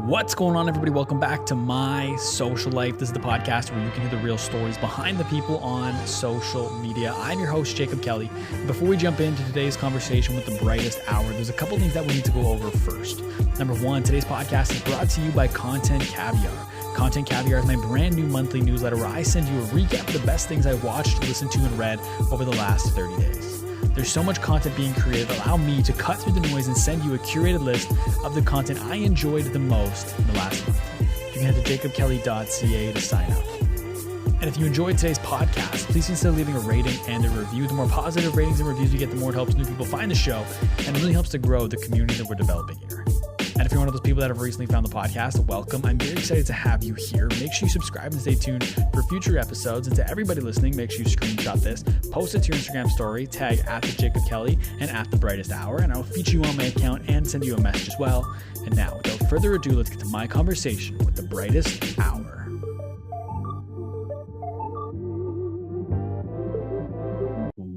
What's going on, everybody? Welcome back to My Social Life. This is the podcast where you can hear the real stories behind the people on social media. I'm your host, Jacob Kelly. Before we jump into today's conversation with the Brightest Hour, there's a couple things that we need to go over first. Number one, today's podcast is brought to you by Content Caviar. Content Caviar is my brand new monthly newsletter where I send you a recap of the best things I watched, listened to, and read over the last 30 days. There's so much content being created. Allow me to cut through the noise and send you a curated list of the content I enjoyed the most in the last month. You can head to jacobkelly.ca to sign up. And if you enjoyed today's podcast, please consider leaving a rating and a review. The more positive ratings and reviews we get, the more it helps new people find the show, and it really helps to grow the community that we're developing here. And if you're one of those people that have recently found the podcast, welcome. I'm very excited to have you here. Make sure you subscribe and stay tuned for future episodes. And to everybody listening, make sure you screenshot this, post it to your Instagram story, tag at the Jacob Kelly and at the Brightest Hour, and I will feature you on my account and send you a message as well. And now, without further ado, let's get to my conversation with the Brightest Hour.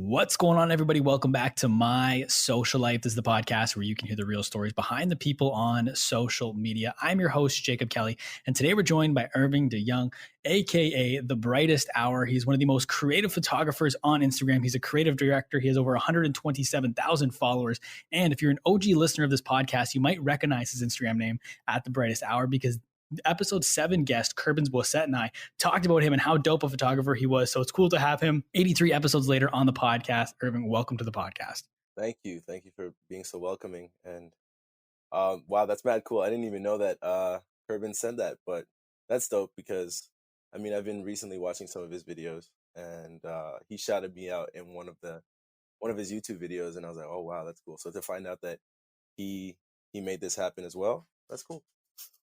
What's going on, everybody? Welcome back to My Social Life. This is the podcast where you can hear the real stories behind the people on social media. I'm your host, Jacob Kelly, and today we're joined by Irving DeYoung, aka The Brightest Hour. He's one of the most creative photographers on Instagram. He's a creative director. He has over 127,000 followers. And if you're an OG listener of this podcast, you might recognize his Instagram name at The Brightest Hour because episode 7 guest Kerbins Boisset and I talked about him and how dope a photographer he was. So it's cool to have him 83 episodes later on the podcast. Irving, welcome to the podcast. Thank you for being so welcoming. And wow, that's mad cool. I didn't even know that Kerbin said that, but that's dope because I mean I've been recently watching some of his videos, and he shouted me out in one of his YouTube videos, and I was like, oh wow, that's cool. So to find out that he made this happen as well, that's cool.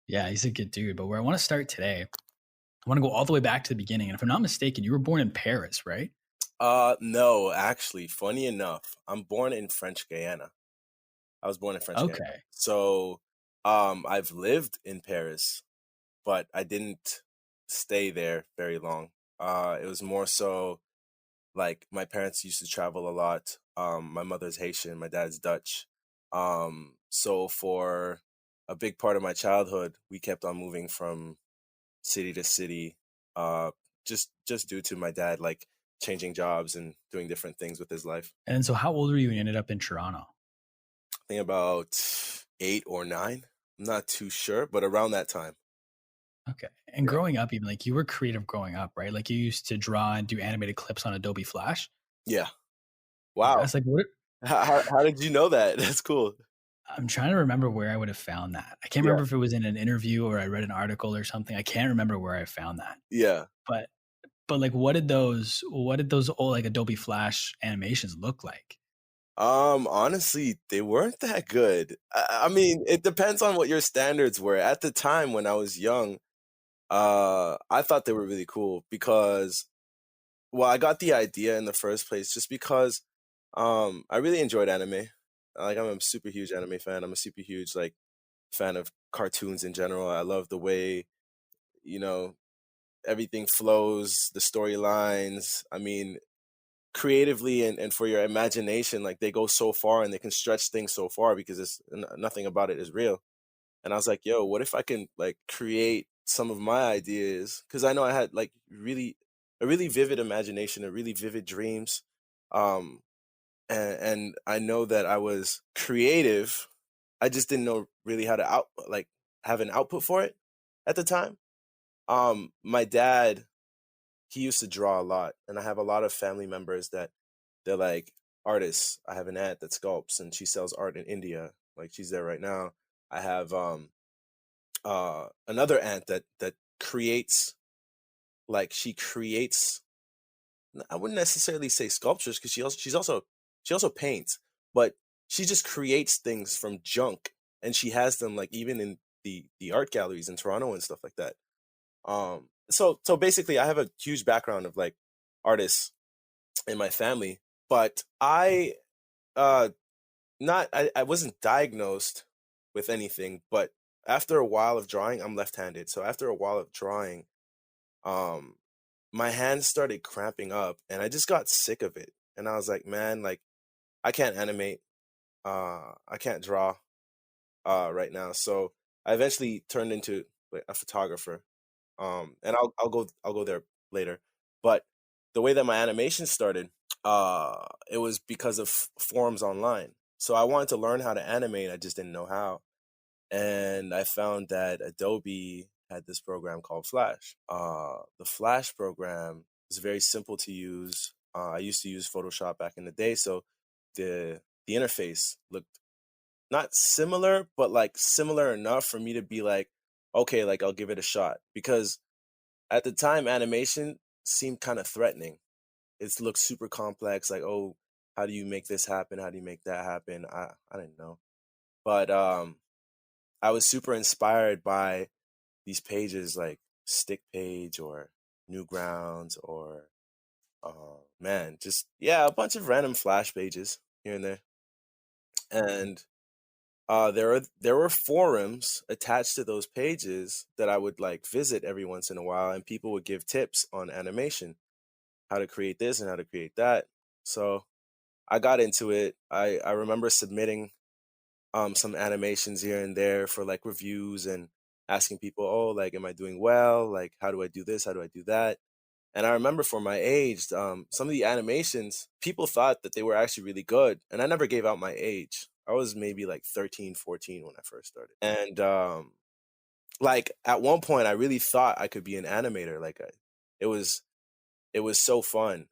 Yeah, he's a good dude. But where I want to start today, I want to go all the way back to the beginning. And if I'm not mistaken, you were born in Paris, right? No, actually, funny enough, I'm born in French Guiana. I was born in French Guiana. So I've lived in Paris, but I didn't stay there very long. It was more so like my parents used to travel a lot. My mother's Haitian, my dad's Dutch. So for a big part of my childhood, we kept on moving from city to city, just due to my dad like changing jobs and doing different things with his life. And so how old were you when you ended up in Toronto? I think about 8 or 9. I'm not too sure, but around that time. Okay. And growing up, even like you were creative growing up, right? Like you used to draw and do animated clips on Adobe Flash. Yeah. Wow. That's like what? How did you know that? That's cool. I'm trying to remember where I would have found that. I can't remember if it was in an interview or I read an article or something. I can't remember where I found that. Yeah. But like what did those old like Adobe Flash animations look like? Honestly, they weren't that good. I mean, it depends on what your standards were. At the time when I was young, I thought they were really cool because, well, I got the idea in the first place just because I really enjoyed anime. Like, I'm a super huge anime fan. I'm a super huge like fan of cartoons in general. I love the way, everything flows, the storylines. I mean, creatively and for your imagination, like they go so far and they can stretch things so far because it's nothing about it is real. And I was like, yo, what if I can like create some of my ideas? Because I know I had like a really vivid imagination, a really vivid dreams. And I know that I was creative. I just didn't know really how to have an output for it at the time. My dad, he used to draw a lot, and I have a lot of family members that they're like artists. I have an aunt that sculpts and she sells art in India. Like she's there right now. I have another aunt that creates, like she creates, I wouldn't necessarily say sculptures because she also paints, but she just creates things from junk, and she has them like even in the art galleries in Toronto and stuff like that. So basically I have a huge background of like artists in my family, but I wasn't diagnosed with anything, but after a while of drawing, I'm left-handed. So after a while of drawing, my hands started cramping up and I just got sick of it. And I was like, man, like I can't animate. I can't draw right now. So I eventually turned into like a photographer. And I'll go there later. But the way that my animation started, it was because of forums online. So I wanted to learn how to animate. I just didn't know how. And I found that Adobe had this program called Flash. The Flash program is very simple to use. I used to use Photoshop back in the day, so the interface looked not similar, but like similar enough for me to be like, okay, like I'll give it a shot. Because at the time, animation seemed kind of threatening. It looked super complex, like, oh, how do you make this happen? How do you make that happen? I didn't know. But I was super inspired by these pages like Stick Page or Newgrounds or man, just yeah, a bunch of random Flash pages here and there. And there were forums attached to those pages that I would like visit every once in a while, and people would give tips on animation, how to create this and how to create that. So I got into it. I remember submitting some animations here and there for like reviews and asking people, oh, like, am I doing well? Like, how do I do this? How do I do that? And I remember for my age, some of the animations, people thought that they were actually really good. And I never gave out my age. I was maybe like 13, 14 when I first started. And like at one point, I really thought I could be an animator. Like, it was it was so fun.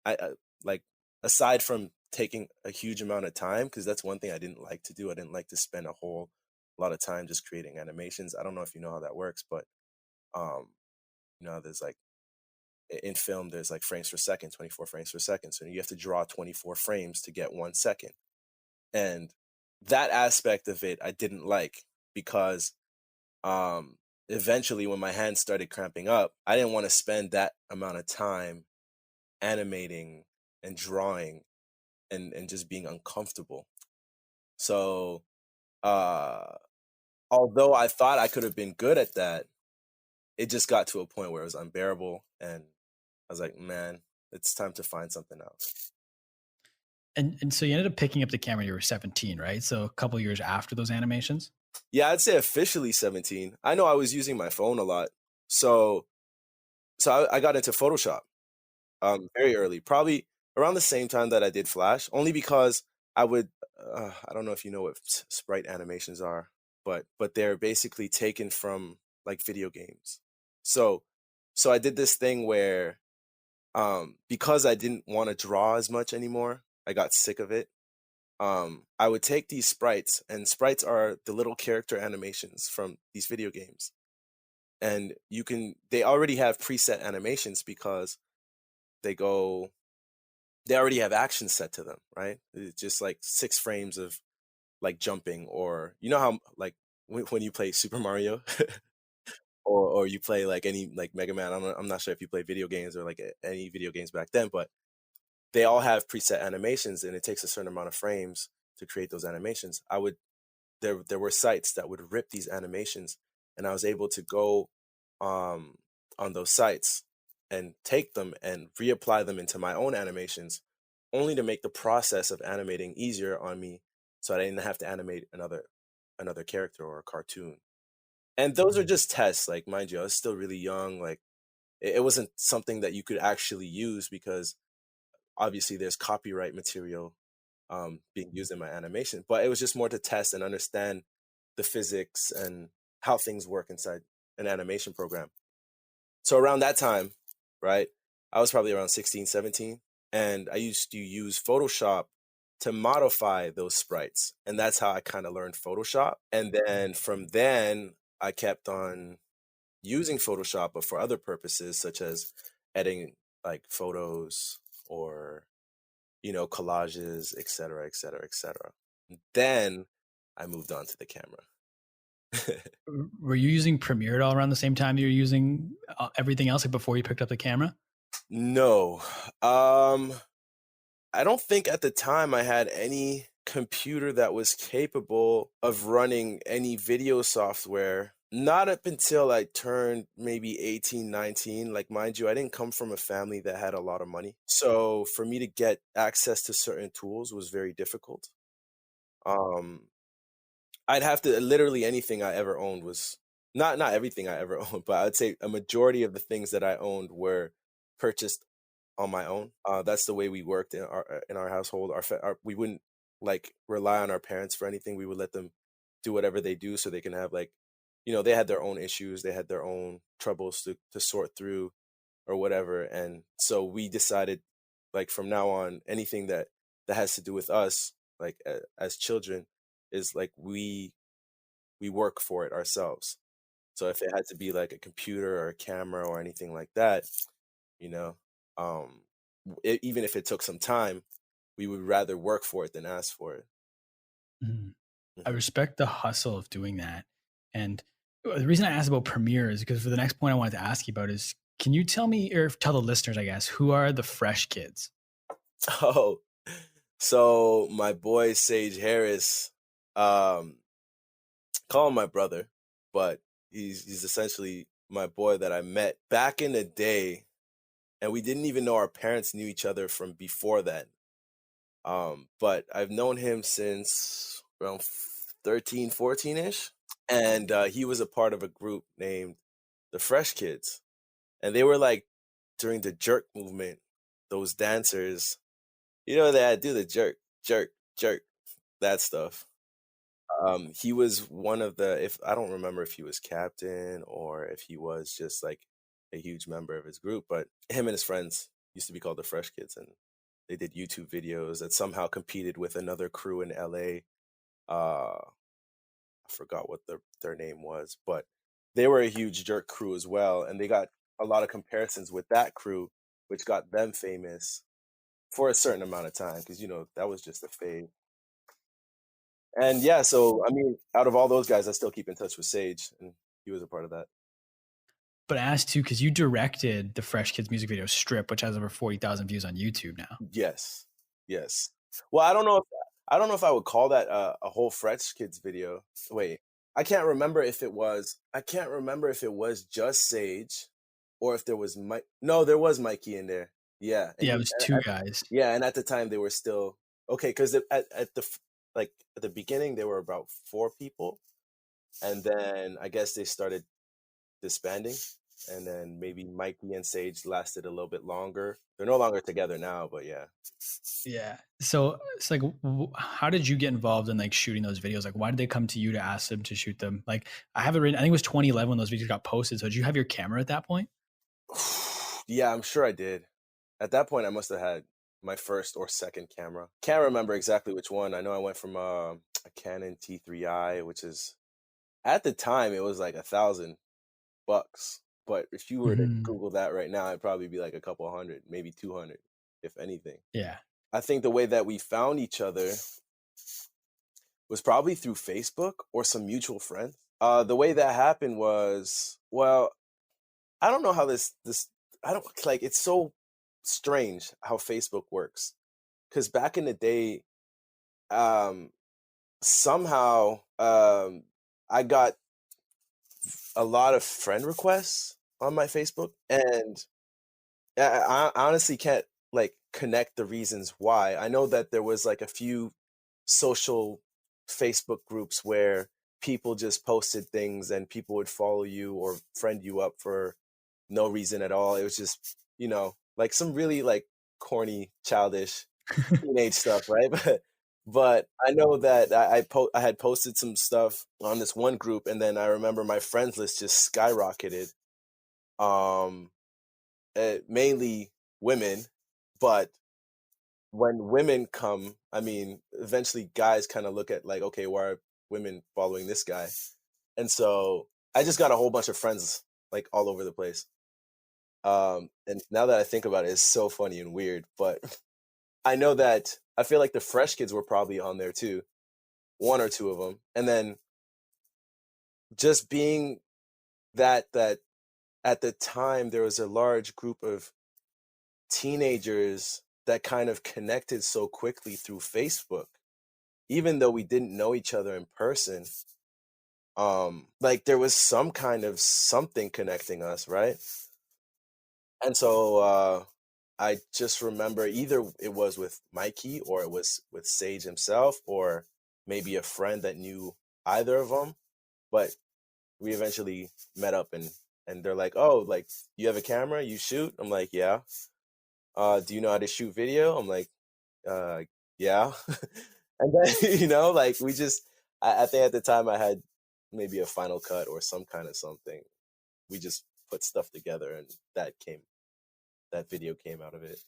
I like aside from taking a huge amount of time, because that's one thing I didn't like to do. I didn't like to spend a whole lot of time just creating animations. I don't know if you know how that works, but um, there's like in film, there's like frames per second, 24 frames per second. So you have to draw 24 frames to get 1 second. And that aspect of it I didn't like because eventually when my hands started cramping up, I didn't want to spend that amount of time animating and drawing and just being uncomfortable. So uh although I thought I could have been good at that, it just got to a point where it was unbearable and I was like, man, it's time to find something else. And so you ended up picking up the camera when you were 17, right? So a couple years after those animations? Yeah, I'd say officially 17. I know I was using my phone a lot. So I got into Photoshop very early, probably around the same time that I did Flash, only because I would I don't know if you know what sprite animations are, but they're basically taken from like video games. So I did this thing where because I didn't want to draw as much anymore, I got sick of it. I would take these sprites, and sprites are the little character animations from these video games. And they already have preset animations because they go, they already have action set to them, right? It's just like 6 frames of like jumping, or you know how like when you play Super Mario or you play like any like Mega Man. I'm not sure if you play video games or like any video games back then, but they all have preset animations, and it takes a certain amount of frames to create those animations. There were sites that would rip these animations, and I was able to go um, on those sites and take them and reapply them into my own animations, only to make the process of animating easier on me, so I didn't have to animate another character or a cartoon. And those are just tests, like mind you, I was still really young. Like it wasn't something that you could actually use because obviously there's copyright material being used in my animation, but it was just more to test and understand the physics and how things work inside an animation program. So around that time, right, I was probably around 16, 17, and I used to use Photoshop to modify those sprites. And that's how I kind of learned Photoshop. And then from then, I kept on using Photoshop, but for other purposes, such as editing like photos or collages, et cetera, et cetera, et cetera. Then I moved on to the camera. Were you using Premiere at all around the same time you were using everything else, like before you picked up the camera? No. I don't think at the time I had any computer that was capable of running any video software. Not up until I turned maybe 18, 19. Like, mind you, I didn't come from a family that had a lot of money. So for me to get access to certain tools was very difficult. Um, I'd have to literally anything I ever owned was not everything I ever owned, but I'd say a majority of the things that I owned were purchased on my own. That's the way we worked in our household. We wouldn't like rely on our parents for anything. We would let them do whatever they do so they can have like, they had their own issues, they had their own troubles to sort through or whatever. And so we decided like from now on, anything that has to do with us, like as children, is like we work for it ourselves. So if it had to be like a computer or a camera or anything like that, you know, um, even if it took some time, we would rather work for it than ask for it. Mhm. I Hmm. respect the hustle of doing that. And the reason I asked about Premiere is because for the next point I wanted to ask you about is, can you tell me, or tell the listeners, I guess, who are the Fresh Kids? Oh, so my boy Sage Harris, um, call him my brother, but he's essentially my boy that I met back in the day, and we didn't even know our parents knew each other from before then. But I've known him since around 13, 14-ish. And he was a part of a group named the Fresh Kids. And they were like during the jerk movement, those dancers, they do the jerk, jerk, jerk, that stuff. He was one of the, if I don't remember if he was captain or if he was just like a huge member of his group, but him and his friends used to be called the Fresh Kids, and they did YouTube videos that somehow competed with another crew in LA. I forgot what their name was, but they were a huge jerk crew as well, and they got a lot of comparisons with that crew, which got them famous for a certain amount of time because that was just a phase. And yeah, so I mean, out of all those guys, I still keep in touch with Sage, and he was a part of that. But as to, because you directed the Fresh Kids music video Strip, which has over 40,000 views on YouTube now. Yes, yes. Well, I don't know if I would call that a whole Fresh Kids video. Wait, I can't remember if it was. I can't remember if it was just Sage, or if there was Mike. No, there was Mikey in there. Yeah, and Yeah, it was two guys. yeah, and at the time they were still okay because like at the beginning there were about 4 people, and then I guess they started disbanding, and then maybe Mikey and Sage lasted a little bit longer. They're no longer together now, but yeah. Yeah. So it's like, how did you get involved in like shooting those videos? Like, why did they come to you to ask them to shoot them? Like, I have it written. I think it was 2011 when those videos got posted. So did you have your camera at that point? Yeah, I'm sure I did. At that point, I must have had my first or second camera. Can't remember exactly which one. I know I went from a Canon T3i, which is at the time it was like $1,000. But if you were to Hmm. Google that right now, it'd probably be like a couple hundred, maybe 200, if anything. Yeah. I think the way that we found each other was probably through Facebook or some mutual friends. The way that happened was, well, I don't know how this I don't like it's so strange how Facebook works. Because back in the day, um, somehow I got a lot of friend requests on my Facebook, and I honestly can't like connect the reasons why. I know that there was like a few social Facebook groups where people just posted things and people would follow you or friend you up for no reason at all. It was just, like some really like corny, childish teenage stuff, right? But I know that I had posted some stuff on this one group, and then I remember my friends list just skyrocketed. Um, Mainly women, but when women come, I mean, eventually guys kind of look at like, okay, why are women following this guy? And so I just got a whole bunch of friends like all over the place. And now that I think about it, it's so funny and weird. But I know that I feel like the Fresh Kids were probably on there too, one or two of them. And then just being that at the time there was a large group of teenagers that kind of connected so quickly through Facebook, even though we didn't know each other in person. Like there was some kind of something connecting us, right? And so I just remember either it was with Mikey or it was with Sage himself or maybe a friend that knew either of them, but we eventually met up, and they're like, "Oh, like you have a camera, you shoot?" I'm like, "Yeah." Do you know how to shoot video? I'm like, uh, "Yeah." And then, like we just, I think at the time I had maybe a Final Cut or some kind of something. We just put stuff together, and that video came out of it.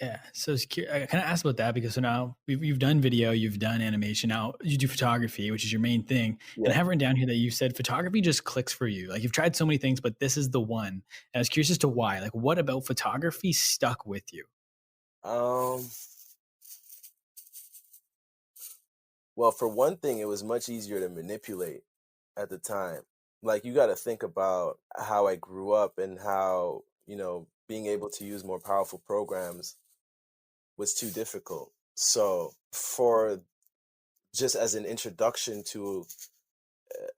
Yeah. So I kind of asked about that because so now you've done video, you've done animation. Now you do photography, which is your main thing. And Yeah. I have written down here that you said photography just clicks for you. Like you've tried so many things, but this is the one. And I was curious as to why. Like what about photography stuck with you? Um, well, for one thing, it was much easier to manipulate at the time. Like you got to think about how I grew up and how, being able to use more powerful programs was too difficult. So, for just as an introduction to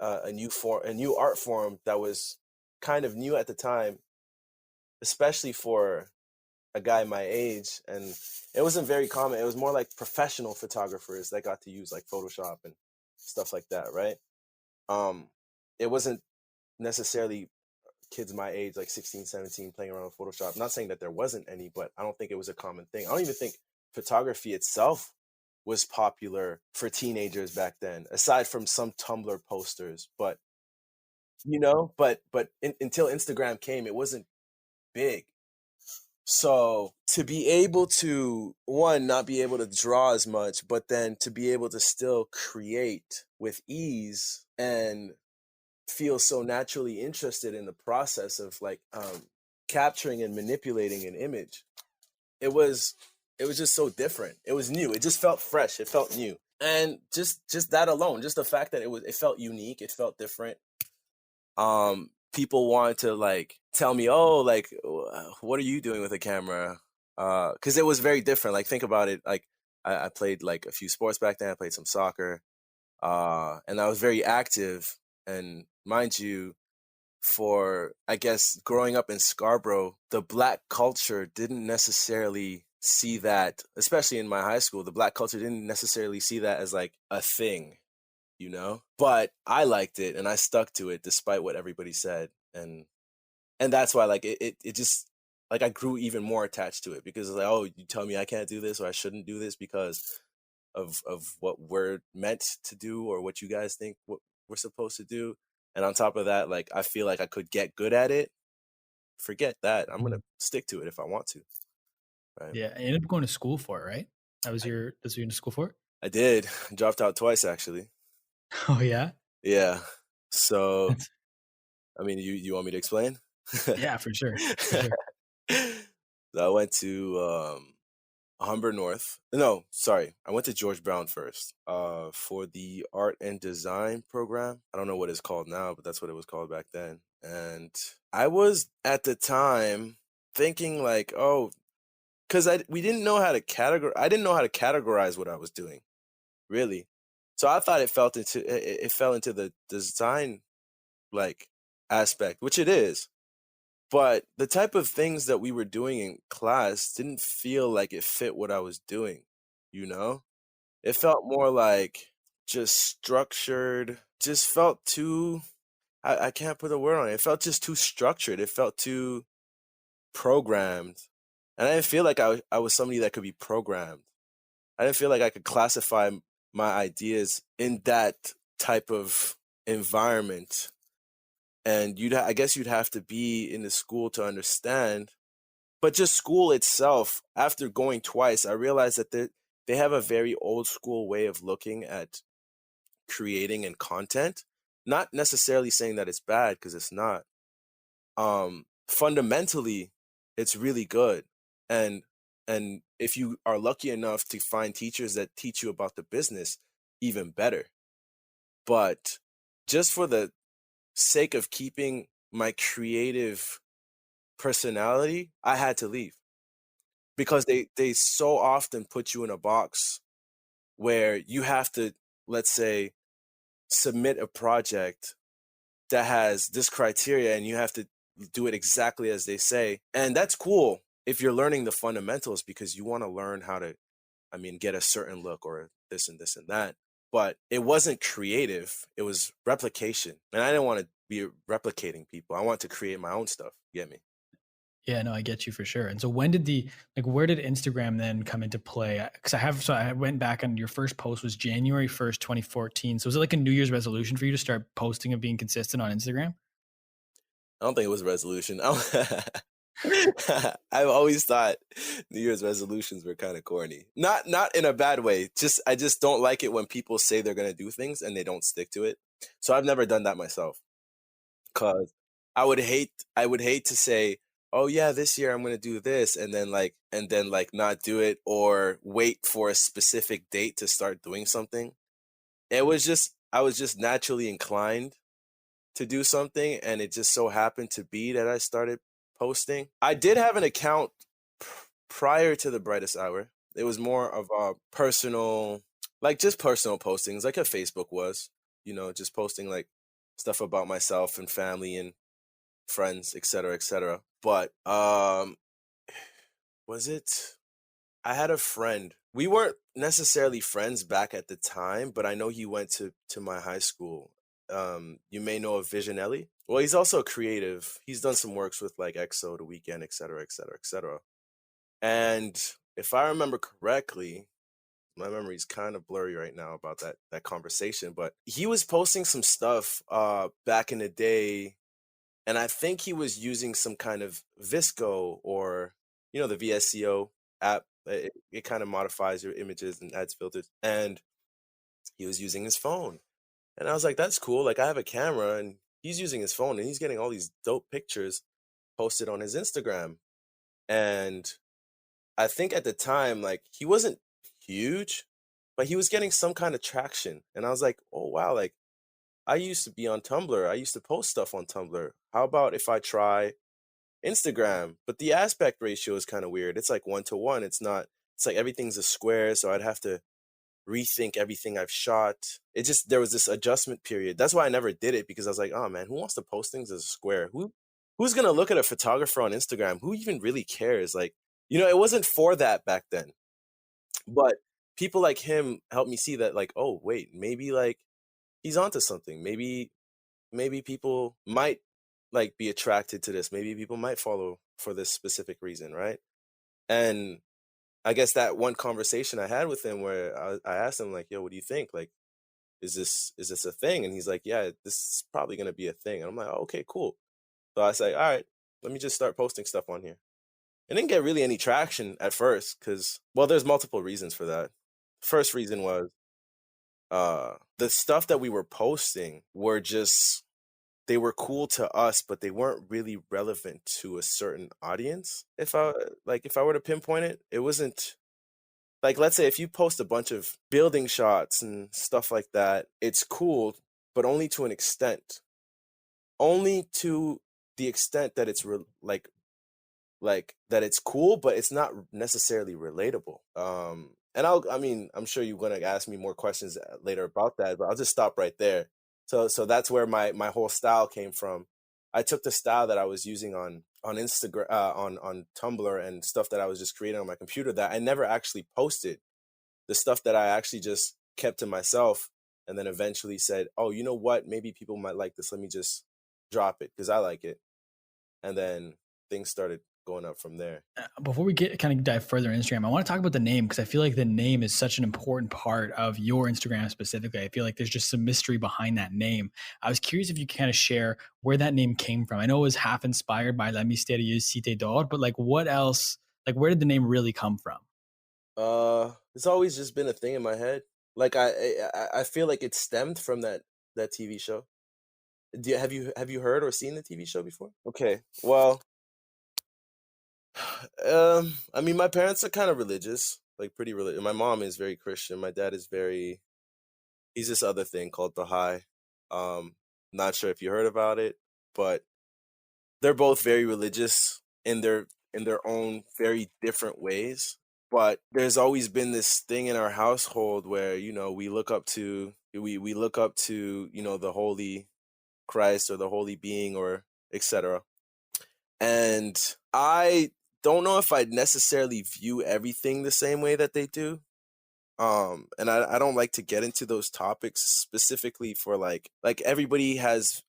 a new art form that was kind of new at the time, especially for a guy my age, and it wasn't very common. It was more like professional photographers that got to use like Photoshop and stuff like that, right? Um, it wasn't necessarily kids my age, like 16, 17, playing around with Photoshop. I'm not saying that there wasn't any, but I don't think it was a common thing. I don't even think photography itself was popular for teenagers back then, aside from some Tumblr posters. But until Instagram came, it wasn't big. So to be able to, one, not be able to draw as much, but then to be able to still create with ease and feel so naturally interested in the process of like capturing and manipulating an image, it was just so different. It was new. It just felt fresh. It felt new. And just that alone, just the fact that it felt unique, it felt different. People wanted to like tell me, "Oh, like what are you doing with a camera?" Because it was very different. Like think about it. Like I played like a few sports back then. I played some soccer, and I was very active. And mind you, for I guess growing up in Scarborough, the black culture didn't necessarily see that, especially in my high school, the black culture didn't necessarily see that as like a thing, But I liked it and I stuck to it despite what everybody said. And that's why like it just like I grew even more attached to it because it's like, oh, you tell me I can't do this or I shouldn't do this because of what we're meant to do or what you guys think what we're supposed to do. And on top of that, like I feel like I could get good at it. Forget that. I'm gonna Mhm. stick to it if I want to. Right. Yeah. You ended up going to school for it, right? I, That's what you went to school for? I did. Dropped out twice actually. Oh yeah. Yeah. So That's I mean you want me to explain? yeah, for sure. For sure. So I went to Humber North. No, sorry. I went to George Brown first for the art and design program. I don't know what it's called now, but that's what it was called back then. And I was at the time thinking like, oh, because we didn't know how to I didn't know how to categorize what I was doing, really. So I thought it fell into the design like aspect, which it is. But the type of things that we were doing in class didn't feel like it fit what I was doing, you know? It felt more like just structured, just felt too, I can't put a word on it. It felt just too structured. It felt too programmed. And I didn't feel like I was somebody that could be programmed. I didn't feel like I could classify my ideas in that type of environment. And I guess you'd have to be in the school to understand. But just school itself, after going twice, I realized that they have a very old school way of looking at creating and content. Not necessarily saying that it's bad, because it's not. Fundamentally, it's really good. And and if you are lucky enough to find teachers that teach you about the business, even better. But just for the sake of keeping my creative personality, I had to leave. Because they so often put you in a box where you have to, let's say, submit a project that has this criteria and you have to do it exactly as they say. And that's cool if you're learning the fundamentals because you want to learn how to, I mean, get a certain look or this and this and that. but it wasn't creative. It was replication. And I didn't want to be replicating people. I want to create my own stuff. You get me? Yeah, no, I get you for sure. And so when did where did Instagram then come into play? Because I went back and your first post was January 1st, 2014. So was it like a New Year's resolution for you to start posting and being consistent on Instagram? I don't think it was a resolution. I've always thought New Year's resolutions were kind of corny. Not in a bad way. I just don't like it when people say they're gonna do things and they don't stick to it. So I've never done that myself. Cause I would hate to say, "Oh yeah, this year I'm gonna do this," and then not do it or wait for a specific date to start doing something. I was just naturally inclined to do something, and it just so happened to be that I started posting. I did have an account prior to the Brightest Hour. It was more of a personal, like just personal postings, like a Facebook was, just posting like stuff about myself and family and friends, etc., etc. But was it? I had a friend. We weren't necessarily friends back at the time, but I know he went to my high school. You may know of Visionelli. Well, he's also creative. He's done some works with like EXO, The Weeknd, etc., etc., etc. And if I remember correctly, my memory's kind of blurry right now about that conversation, but he was posting some stuff back in the day, and I think he was using some kind of Visco or the VSCO app. It kind of modifies your images and adds filters, and he was using his phone. And I was like, that's cool. Like I have a camera and he's using his phone and he's getting all these dope pictures posted on his Instagram. And I think at the time, like he wasn't huge, but he was getting some kind of traction. And I was like, oh wow, like I used to be on Tumblr. I used to post stuff on Tumblr. How about if I try Instagram? But the aspect ratio is kind of weird. It's like 1 to 1. It's like everything's a square. So I'd have to rethink everything I've shot. There was this adjustment period. That's why I never did it, because I was like, oh man, who wants to post things as a square? Who's gonna look at a photographer on Instagram? Who even really cares? Like, it wasn't for that back then. But people like him helped me see that, like, oh wait, maybe like he's onto something. Maybe people might like be attracted to this. Maybe people might follow for this specific reason, right? And I guess that one conversation I had with him where I asked him like, "Yo, what do you think? Like, is this a thing?" And he's like, "Yeah, this is probably gonna be a thing." And I'm like, oh, "Okay, cool." So I say, "All right, let me just start posting stuff on here." It didn't get really any traction at first because, well, there's multiple reasons for that. First reason was the stuff that we were posting were just they were cool to us, but they weren't really relevant to a certain audience. If I were to pinpoint it, it wasn't like, let's say if you post a bunch of building shots and stuff like that, it's cool, but only to an extent. Only to the extent that it's like that it's cool, but it's not necessarily relatable. And I'm sure you're gonna ask me more questions later about that, but I'll just stop right there. So that's where my whole style came from. I took the style that I was using on Instagram, on Tumblr, and stuff that I was just creating on my computer that I never actually posted. The stuff that I actually just kept to myself, and then eventually said, "Oh, you know what? Maybe people might like this. Let me just drop it because I like it." And then things started going up from there. Before we get kind of dive further in Instagram, I want to talk about the name because I feel like the name is such an important part of your Instagram specifically. I feel like there's just some mystery behind that name. I was curious if you could kind of share where that name came from. I know it was half inspired by La Mystérieuse Cité d'Or, but like what else? Like where did the name really come from? It's always just been a thing in my head. Like I feel like it stemmed from that TV show. Have you heard or seen the TV show before? Okay, well, I mean, my parents are kind of religious, like pretty religious. My mom is very Christian. My dad is very. He's this other thing called the High. Not sure if you heard about it, but they're both very religious in their own very different ways. But there's always been this thing in our household where we look up to the holy Christ or the holy being or etc. And I don't know if I necessarily view everything the same way that they do, And I don't like to get into those topics specifically for like everybody has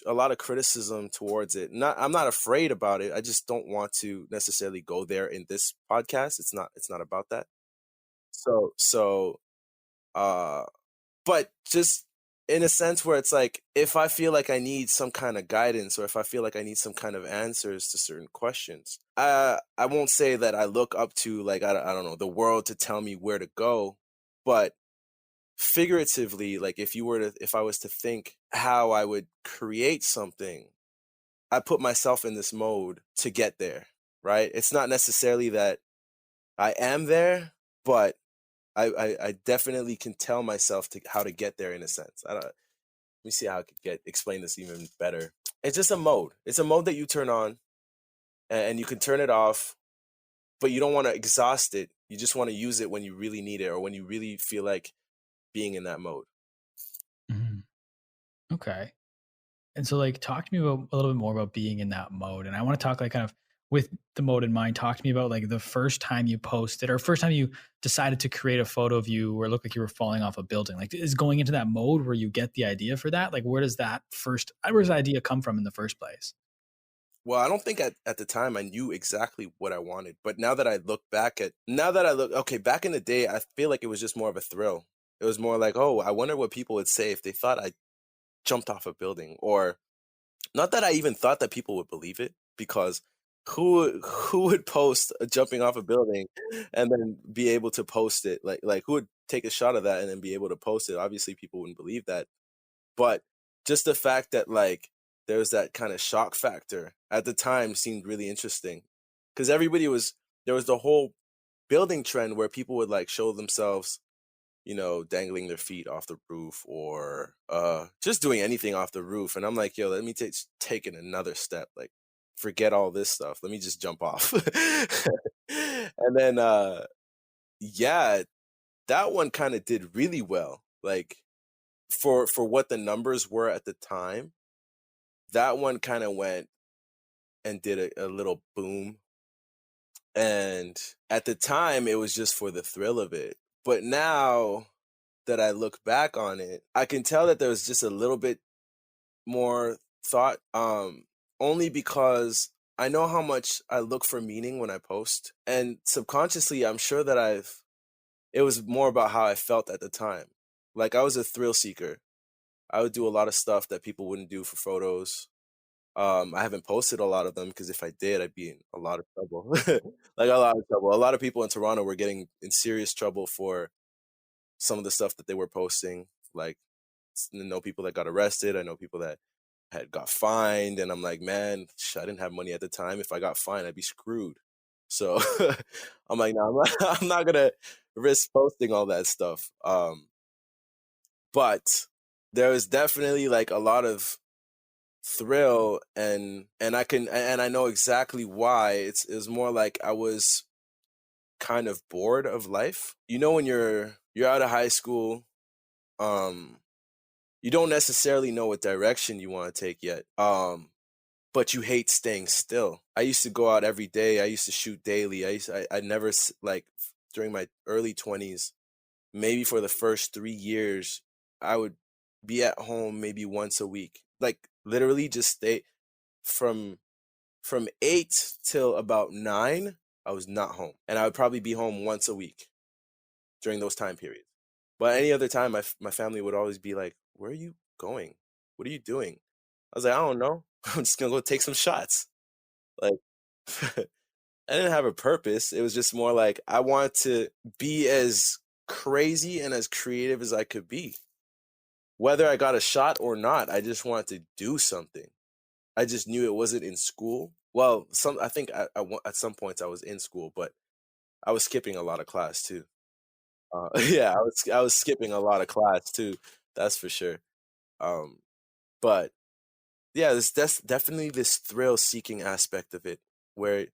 a lot of criticism towards it. I'm not afraid about it. I just don't want to necessarily go there in this podcast. It's not about that. So but just in a sense where it's like if I feel like I need some kind of guidance or if I feel like I need some kind of answers to certain questions, I won't say that I look up to like I don't know the world to tell me where to go, but figuratively, like if I was to think how I would create something, I put myself in this mode to get there, right? It's not necessarily that I am there, but I definitely can tell myself to how to get there in a sense. I don't let me see how I could get explain this even better. It's just a mode. It's a mode that you turn on and you can turn it off, but you don't want to exhaust it. You just want to use it when you really need it or when you really feel like being in that mode. Mhm. Okay. And so, like, talk to me about a little bit more about being in that mode. And I want to talk, like, kind of with the mode in mind. Talk to me about like the first time you posted or first time you decided to create a photo of you where it looked like you were falling off a building. Like, is going into that mode where you get the idea for that? Like, where does the idea come from in the first place? Well, I don't think at the time I knew exactly what I wanted, but okay, back in the day, I feel like it was just more of a thrill. It was more like, oh, I wonder what people would say if they thought I jumped off a building, or not that I even thought that people would believe it, because who would post a jumping off a building and then be able to post it? Like who would take a shot of that and then be able to post it? Obviously, people wouldn't believe that. But just the fact that like there was that kind of shock factor at the time seemed really interesting because there was the whole building trend where people would like show themselves, dangling their feet off the roof or just doing anything off the roof. And I'm like, yo, let me take it another step. Like, forget all this stuff. Let me just jump off. And then yeah, that one kind of did really well. Like for what the numbers were at the time, that one kind of went and did a little boom. And at the time, it was just for the thrill of it. But now that I look back on it, I can tell that there was just a little bit more thought, only because I know how much I look for meaning when I post. And subconsciously, I'm sure that it was more about how I felt at the time. Like I was a thrill seeker. I would do a lot of stuff that people wouldn't do for photos. I haven't posted a lot of them because if I did, I'd be in a lot of trouble. Like a lot of trouble. A lot of people in Toronto were getting in serious trouble for some of the stuff that they were posting. Like, I know people that got arrested. I know people that had got fined, and I'm like, man, I didn't have money at the time. If I got fined, I'd be screwed. So I'm like, no, I'm not gonna risk posting all that stuff. But there was definitely like a lot of thrill and I know exactly why. It's more like I was kind of bored of life. When you're out of high school, um you don't necessarily know what direction you want to take yet. But you hate staying still. I used to go out every day. I used to shoot daily. I never like during my early 20s, maybe for the first 3 years, I would be at home maybe once a week. Like literally just stay from 8 till about 9, I was not home. And I would probably be home once a week during those time periods. But any other time, my family would always be like, where are you going? What are you doing? I was like, I don't know. I'm just going to go take some shots. Like, I didn't have a purpose. It was just more like I wanted to be as crazy and as creative as I could be. Whether I got a shot or not, I just wanted to do something. I just knew it wasn't in school. Well, I think at some points I was in school, but I was skipping a lot of class too. Yeah, I was skipping a lot of class too. That's for sure. Um, but yeah, that's definitely this thrill-seeking aspect of it, where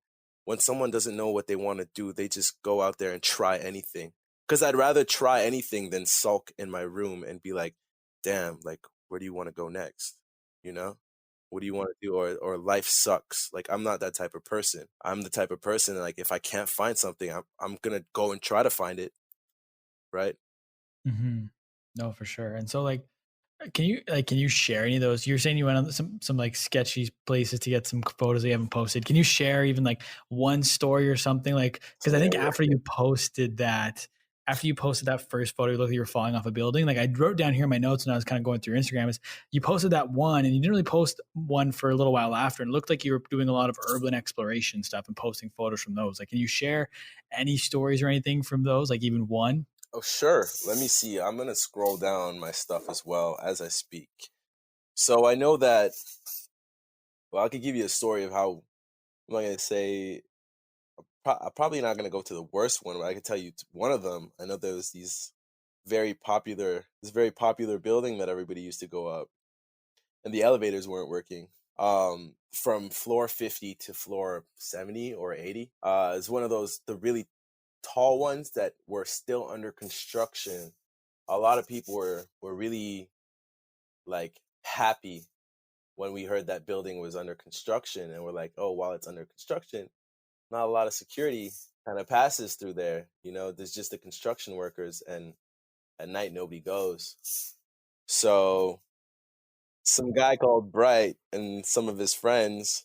when someone doesn't know what they want to do, they just go out there and try anything. Because I'd rather try anything than sulk in my room and be like, "Damn, like, where do you want to go next?" You know? What do you want to do? Or life sucks. Like I'm not that type of person. I'm the type of person like if I can't find something, I'm gonna go and try to find it. right? Mm-hmm. No, for sure. And so can you share any of those? You're saying you went on some like sketchy places to get some photos that you haven't posted. Can you share even like one story or something? Like, because I think after you posted that first photo, you looked like you were falling off a building. Like I wrote down here in my notes and I was kind of going through Instagram is you posted that one and you didn't really post one for a little while after. And it looked like you were doing a lot of urban exploration stuff and posting photos from those. Like, can you share any stories or anything from those? Like even one? Oh, sure. Let me see. I'm gonna scroll down my stuff as well as I speak. So I know that. Well, I could give you a story of how. I'm not gonna say. I'm probably not gonna go to the worst one, but I can tell you one of them. I know there was this very popular building that everybody used to go up, and the elevators weren't working. From floor 50 to floor 70 or 80. It's one of the really tall ones that were still under construction. A lot of people were really like happy when we heard that building was under construction, and we're like, oh, while it's under construction, not a lot of security kind of passes through there. There's just the construction workers, and at night nobody goes. So some guy called Bright and some of his friends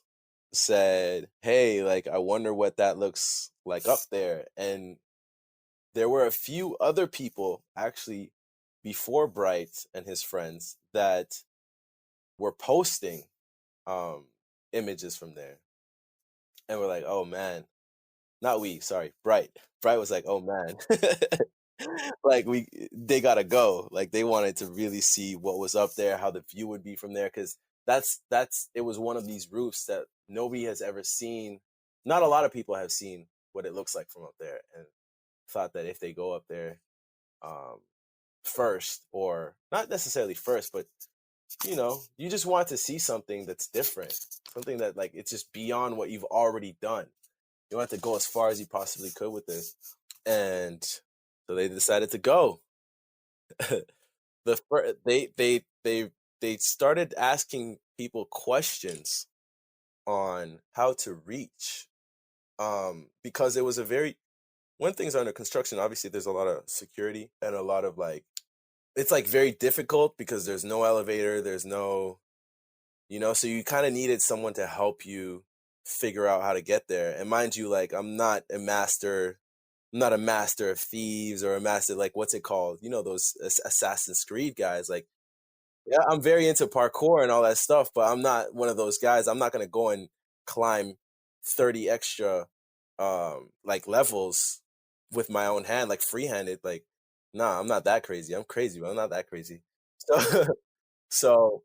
said, hey, like, I wonder what that looks like up there. And there were a few other people actually before Bright and his friends that were posting images from there. And we're like, oh man, not we, sorry, Bright. Bright was like, oh man, like they gotta go. Like they wanted to really see what was up there, how the view would be from there, because it was one of these roofs that nobody has ever seen. Not a lot of people have seen what it looks like from up there, and thought that if they go up there um, first, or not necessarily first, but you just want to see something that's different, something that like it's just beyond what you've already done. You want to go as far as you possibly could with this, and so they decided to go. They started asking people questions on how to reach, because it was a very when things are under construction, obviously there's a lot of security and a lot of like it's like very difficult because there's no elevator, there's no so you kind of needed someone to help you figure out how to get there. And mind you, like I'm not a master of thieves or a master, like, what's it called? Those Assassin's Creed guys. Like, yeah, I'm very into parkour and all that stuff, but I'm not one of those guys. I'm not going to go and climb 30 extra, like levels with my own hand, like free-handed. Like, nah, I'm not that crazy. I'm crazy, but I'm not that crazy. So, so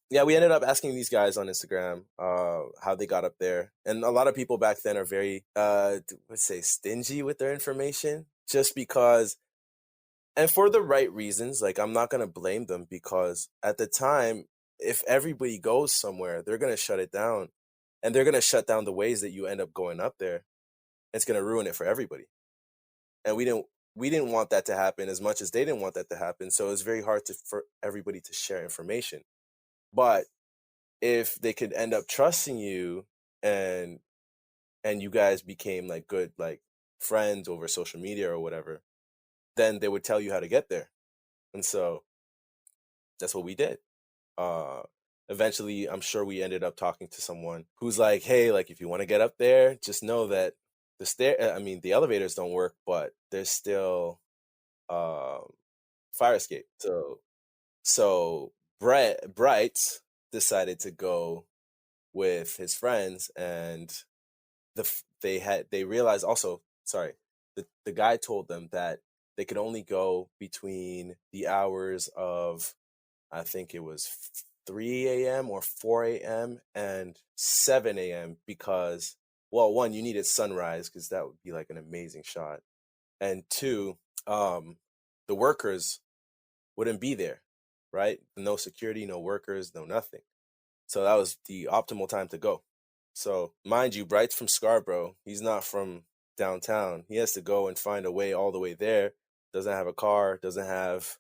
yeah, we ended up asking these guys on Instagram how they got up there, and a lot of people back then are very let's say stingy with their information, just because, and for the right reasons. Like, I'm not gonna blame them, because at the time, if everybody goes somewhere, they're gonna shut it down, and they're gonna shut down the ways that you end up going up there. It's gonna ruin it for everybody, and we didn't want that to happen as much as they didn't want that to happen. So it's very hard for everybody to share information, but if they could end up trusting you, and you guys became like good like friends over social media or whatever, then they would tell you how to get there. And so that's what we did. uh Eventually, I'm sure we ended up talking to someone who's like, hey, like, if you want to get up there, just know that the elevators don't work, but there's still um fire escape. So Bright decided to go with his friends, and they realized also, sorry, the guy told them that they could only go between the hours of, I think it was 3 a.m. or 4 a.m. and 7 a.m. because, well, one, you needed sunrise because that would be like an amazing shot, and two, the workers wouldn't be there, right? No security, no workers, no nothing. So that was the optimal time to go. So mind you, Bright's from Scarborough. He's not from downtown. He has to go and find a way all the way there. Doesn't have a car, doesn't have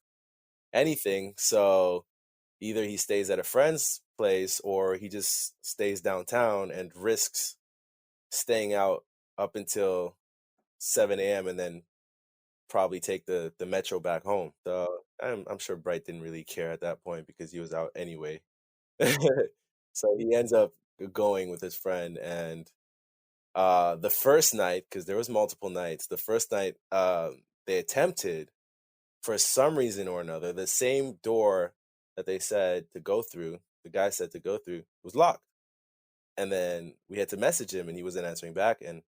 anything. So either he stays at a friend's place or he just stays downtown and risks staying out up until 7 a.m. and then probably take the metro back home. So I'm sure Bright didn't really care at that point because he was out anyway. So he ends up going with his friend, and the first night, because there was multiple nights, the first night they attempted, for some reason or another, the same door that they said to go through, the guy said to go through, was locked. And then we had to message him, and he wasn't answering back. And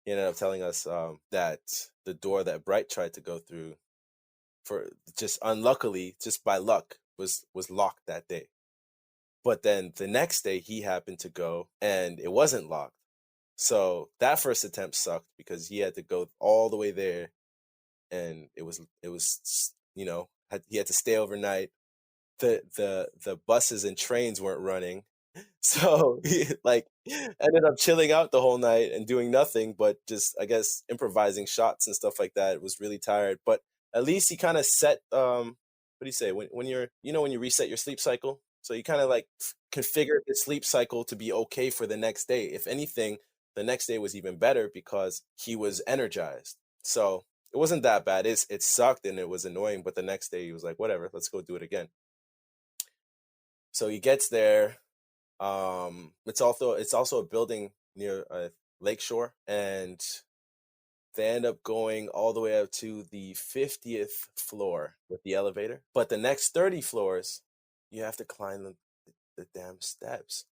he ended up telling us that the door that Bright tried to go through, for just unluckily, just by luck, was locked that day. But then the next day he happened to go, and it wasn't locked. So that first attempt sucked because he had to go all the way there, and he had to stay overnight. The buses and trains weren't running. So he like ended up chilling out the whole night and doing nothing but just, I guess, improvising shots and stuff like that. It was really tired, but at least he kind of set what do you say, when you're, when you reset your sleep cycle, so you kind of like configure the sleep cycle to be okay for the next day. If anything, the next day was even better because he was energized. So it wasn't that bad. It sucked and it was annoying, but the next day he was like, whatever, let's go do it again. So he gets there. It's also a building near a lakeshore, and they end up going all the way up to the 50th floor with the elevator. But the next 30 floors, you have to climb the damn steps.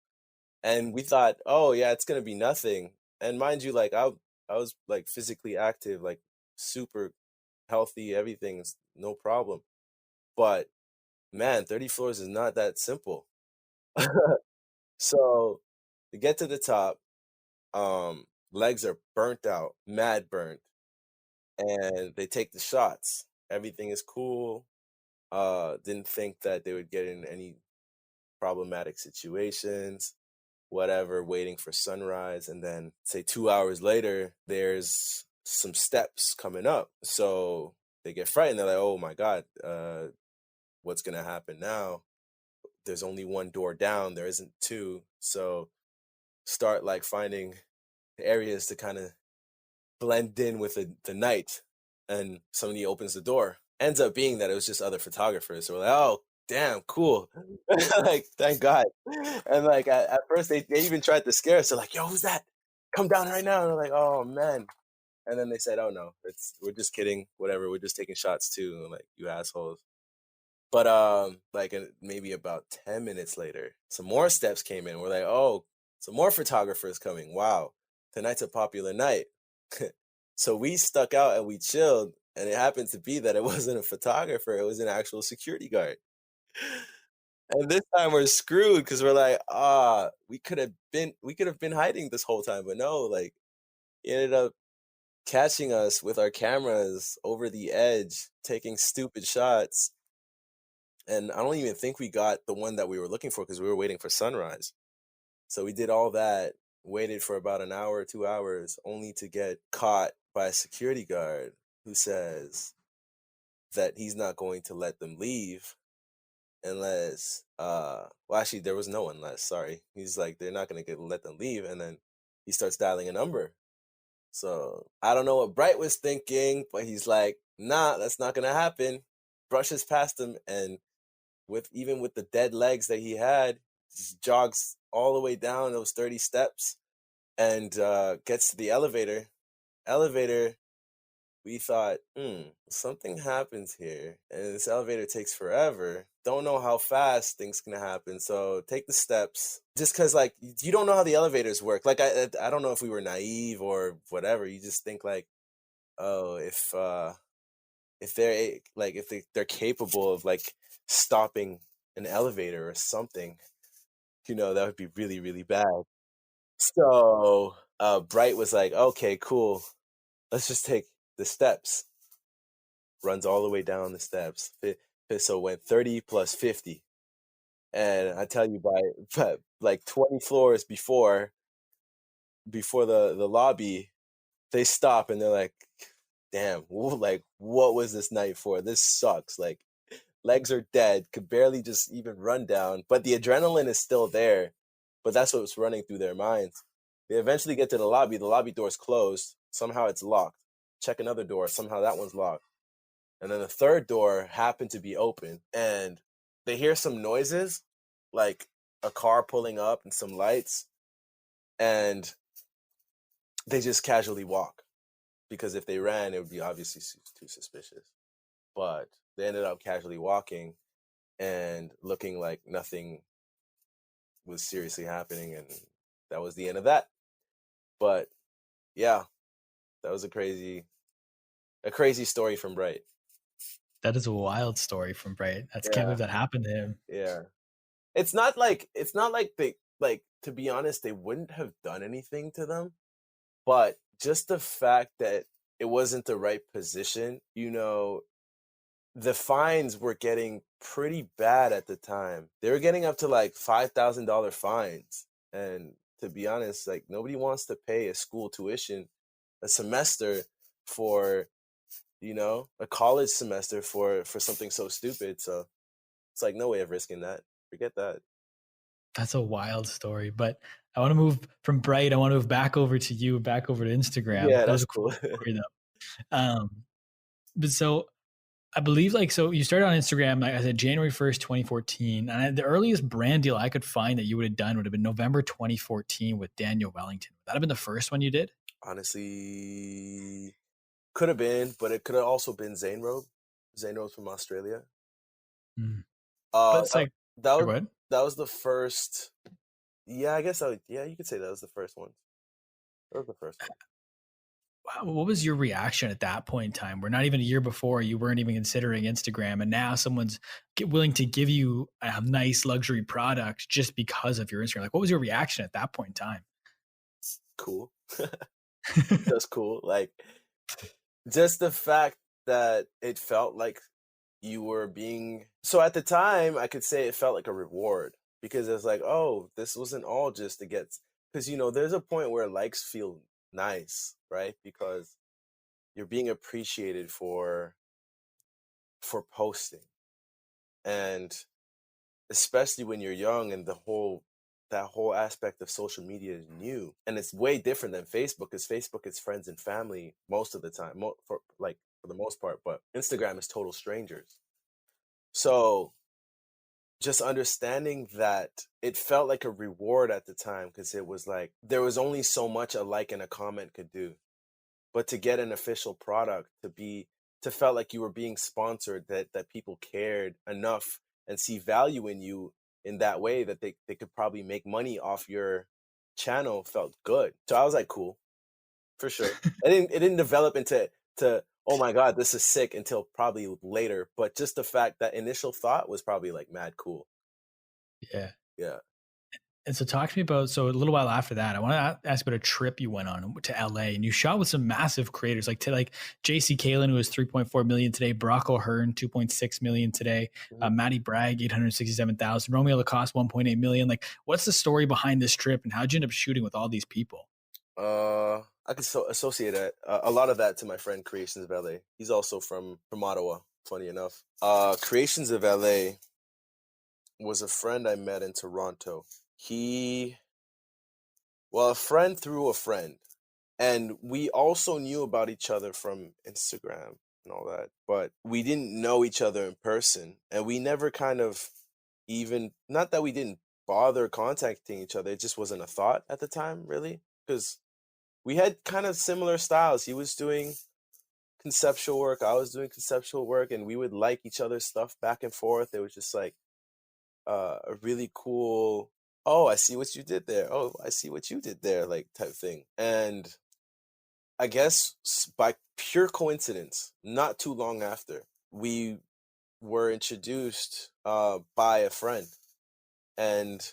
And we thought, oh yeah, it's gonna be nothing. And mind you, like I was like physically active, like super healthy, everything's no problem. But man, 30 floors is not that simple. So to get to the top, legs are burnt out, mad burnt, and they take the shots. Everything is cool. Didn't think that they would get in any problematic situations, whatever, waiting for sunrise. And then say 2 hours later, there's some steps coming up. So they get frightened. They're like, oh my God, what's gonna happen now? There's only one door down, there isn't two. So start like finding areas to kind of blend in with the night. And somebody opens the door. Ends up being that it was just other photographers. So we're like, oh, damn, cool. Like, thank God. And like at first they even tried to scare us. They're like, yo, who's that? Come down right now. And we're like, oh man. And then they said, oh no, we're just kidding. Whatever, we're just taking shots too. And like, you assholes. But maybe about 10 minutes later, some more steps came in. We're like, oh, some more photographers coming. Wow, tonight's a popular night. So we stuck out and we chilled, and it happened to be that it wasn't a photographer, it was an actual security guard. And this time we're screwed because we're like, we could have been hiding this whole time, but no, like he ended up catching us with our cameras over the edge, taking stupid shots. And I don't even think we got the one that we were looking for because we were waiting for sunrise. So we did all that, waited for about an hour, 2 hours, only to get caught by a security guard who says that he's not going to let them leave unless, actually, there was no unless, sorry. He's like, they're not going to let them leave. And then he starts dialing a number. So I don't know what Bright was thinking, but he's like, nah, that's not going to happen. Brushes past him, and even with the dead legs that he had, just jogs all the way down those 30 steps and gets to the elevator. We thought, something happens here, and this elevator takes forever. Don't know how fast things can happen, so take the steps. Just because, like, you don't know how the elevators work. Like, I don't know if we were naive or whatever. You just think like, oh, if they're capable of like stopping an elevator or something, that would be really, really bad. So Bright was like, okay, cool, let's just take the steps. Runs all the way down the steps. So went 30 plus 50. And I tell you, by like 20 floors before the lobby, they stop and they're like, damn, like, what was this night for? This sucks. Like, legs are dead, could barely just even run down, but the adrenaline is still there. But that's what's running through their minds. They eventually get to the lobby. The lobby door's closed. Somehow it's locked. check another door. Somehow that one's locked. And then the third door happened to be open, and they hear some noises, like a car pulling up and some lights, and they just casually walk, because if they ran, it would be obviously too suspicious. But they ended up casually walking and looking like nothing was seriously happening, and that was the end of that. But yeah, that was a crazy story from Bright. That is a wild story from Bright. Can't believe that happened to him. Yeah. It's not like they, like, to be honest, they wouldn't have done anything to them, but just the fact that it wasn't the right position, the fines were getting pretty bad at the time. They were getting up to like $5,000 fines. And to be honest, like, nobody wants to pay a school tuition a semester for, a college semester for something so stupid. So it's like, no way of risking that. Forget that. That's a wild story. But I want to move from Bright. I want to move back over to you, back over to Instagram. Yeah, That was that's a cool cool. story though. But so I believe so you started on Instagram, like I said, January 1st, 2014. And the earliest brand deal I could find that you would have done would have been November 2014 with Daniel Wellington. Would that have been the first one you did? Honestly, could have been, but it could have also been Zane Road. Zane Road from Australia. Mm. But Uh, it's like, that go was ahead. that was the first. Yeah, I guess you could say that was the first one. That was the first one. What was your reaction at that point in time? We're not even a year before, you weren't even considering Instagram, and now someone's willing to give you a nice luxury product just because of your Instagram. Like, what was your reaction at that point in time? Cool. That's cool. Like, just the fact that it felt like you were being, so at the time I could say it felt like a reward, because it's like, oh, this wasn't all just to get, because there's a point where likes feel nice, right? Because you're being appreciated for posting, and especially when you're young and that whole aspect of social media is new, and it's way different than Facebook, because Facebook is friends and family most of the time, for the most part, but Instagram is total strangers. So just understanding that it felt like a reward at the time, because it was like there was only so much a like and a comment could do, but to get an official product, to felt like you were being sponsored, that people cared enough and see value in you in that way, that they could probably make money off your channel, felt good. So I was like, cool, for sure. It didn't develop into oh my god, this is sick, until probably later, but just the fact that initial thought was probably like mad cool. Yeah. Yeah. And so talk to me about, so a little while after that, I want to ask about a trip you went on to LA, and you shot with some massive creators like JC Kalen, who was 3.4 million today, Brock O'Hearn, 2.6 million today, Matty Bragg, 867,000, Romeo Lacoste, 1.8 million. Like, what's the story behind this trip, and how'd you end up shooting with all these people? I could associate a lot of that to my friend Creations of LA. He's also from Ottawa, funny enough. Creations of LA was a friend I met in Toronto. A friend through a friend. And we also knew about each other from Instagram and all that, but we didn't know each other in person. And we never kind of even, not that we didn't bother contacting each other, it just wasn't a thought at the time, really. Because we had kind of similar styles. He was doing conceptual work, I was doing conceptual work, and we would like each other's stuff back and forth. It was just like a really cool, oh, I see what you did there. Oh, I see what you did there, like, type thing. And I guess by pure coincidence, not too long after, we were introduced by a friend. And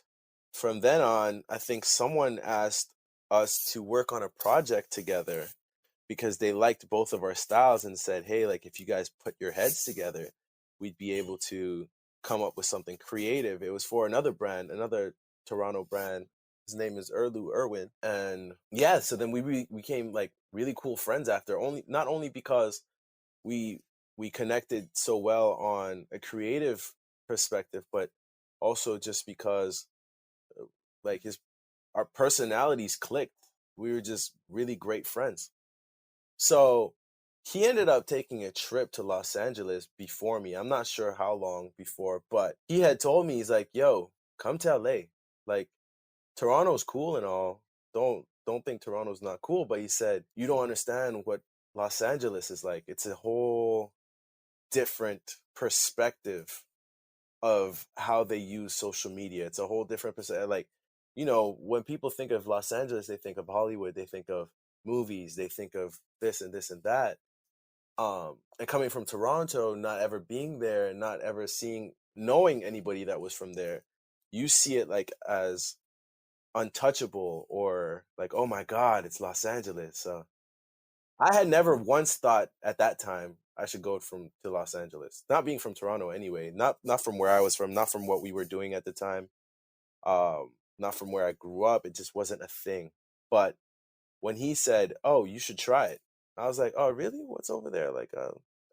from then on, I think someone asked us to work on a project together, because they liked both of our styles and said, hey, like, if you guys put your heads together, we'd be able to come up with something creative. It was for another brand, another Toronto brand. His name is Irwin. And yeah, so then we became like really cool friends after, not only because we connected so well on a creative perspective, but also just because like our personalities clicked. We were just really great friends. So he ended up taking a trip to Los Angeles before me. I'm not sure how long before, but he had told me, he's like, "Yo, come to LA. Like, Toronto's cool and all. Don't think Toronto's not cool." But he said, "You don't understand what Los Angeles is like. It's a whole different perspective of how they use social media. It's a whole different perspective. Like, when people think of Los Angeles, they think of Hollywood, they think of movies, they think of this and this and that. And coming from Toronto, not ever being there, not ever knowing anybody that was from there, you see it like as untouchable or like, oh my God, it's Los Angeles. So I had never once thought at that time I should go to Los Angeles. Not being from Toronto anyway, not from where I was from, not from what we were doing at the time, not from where I grew up. It just wasn't a thing. But when he said, "Oh, you should try it," I was like, "Oh, really? What's over there?" Like,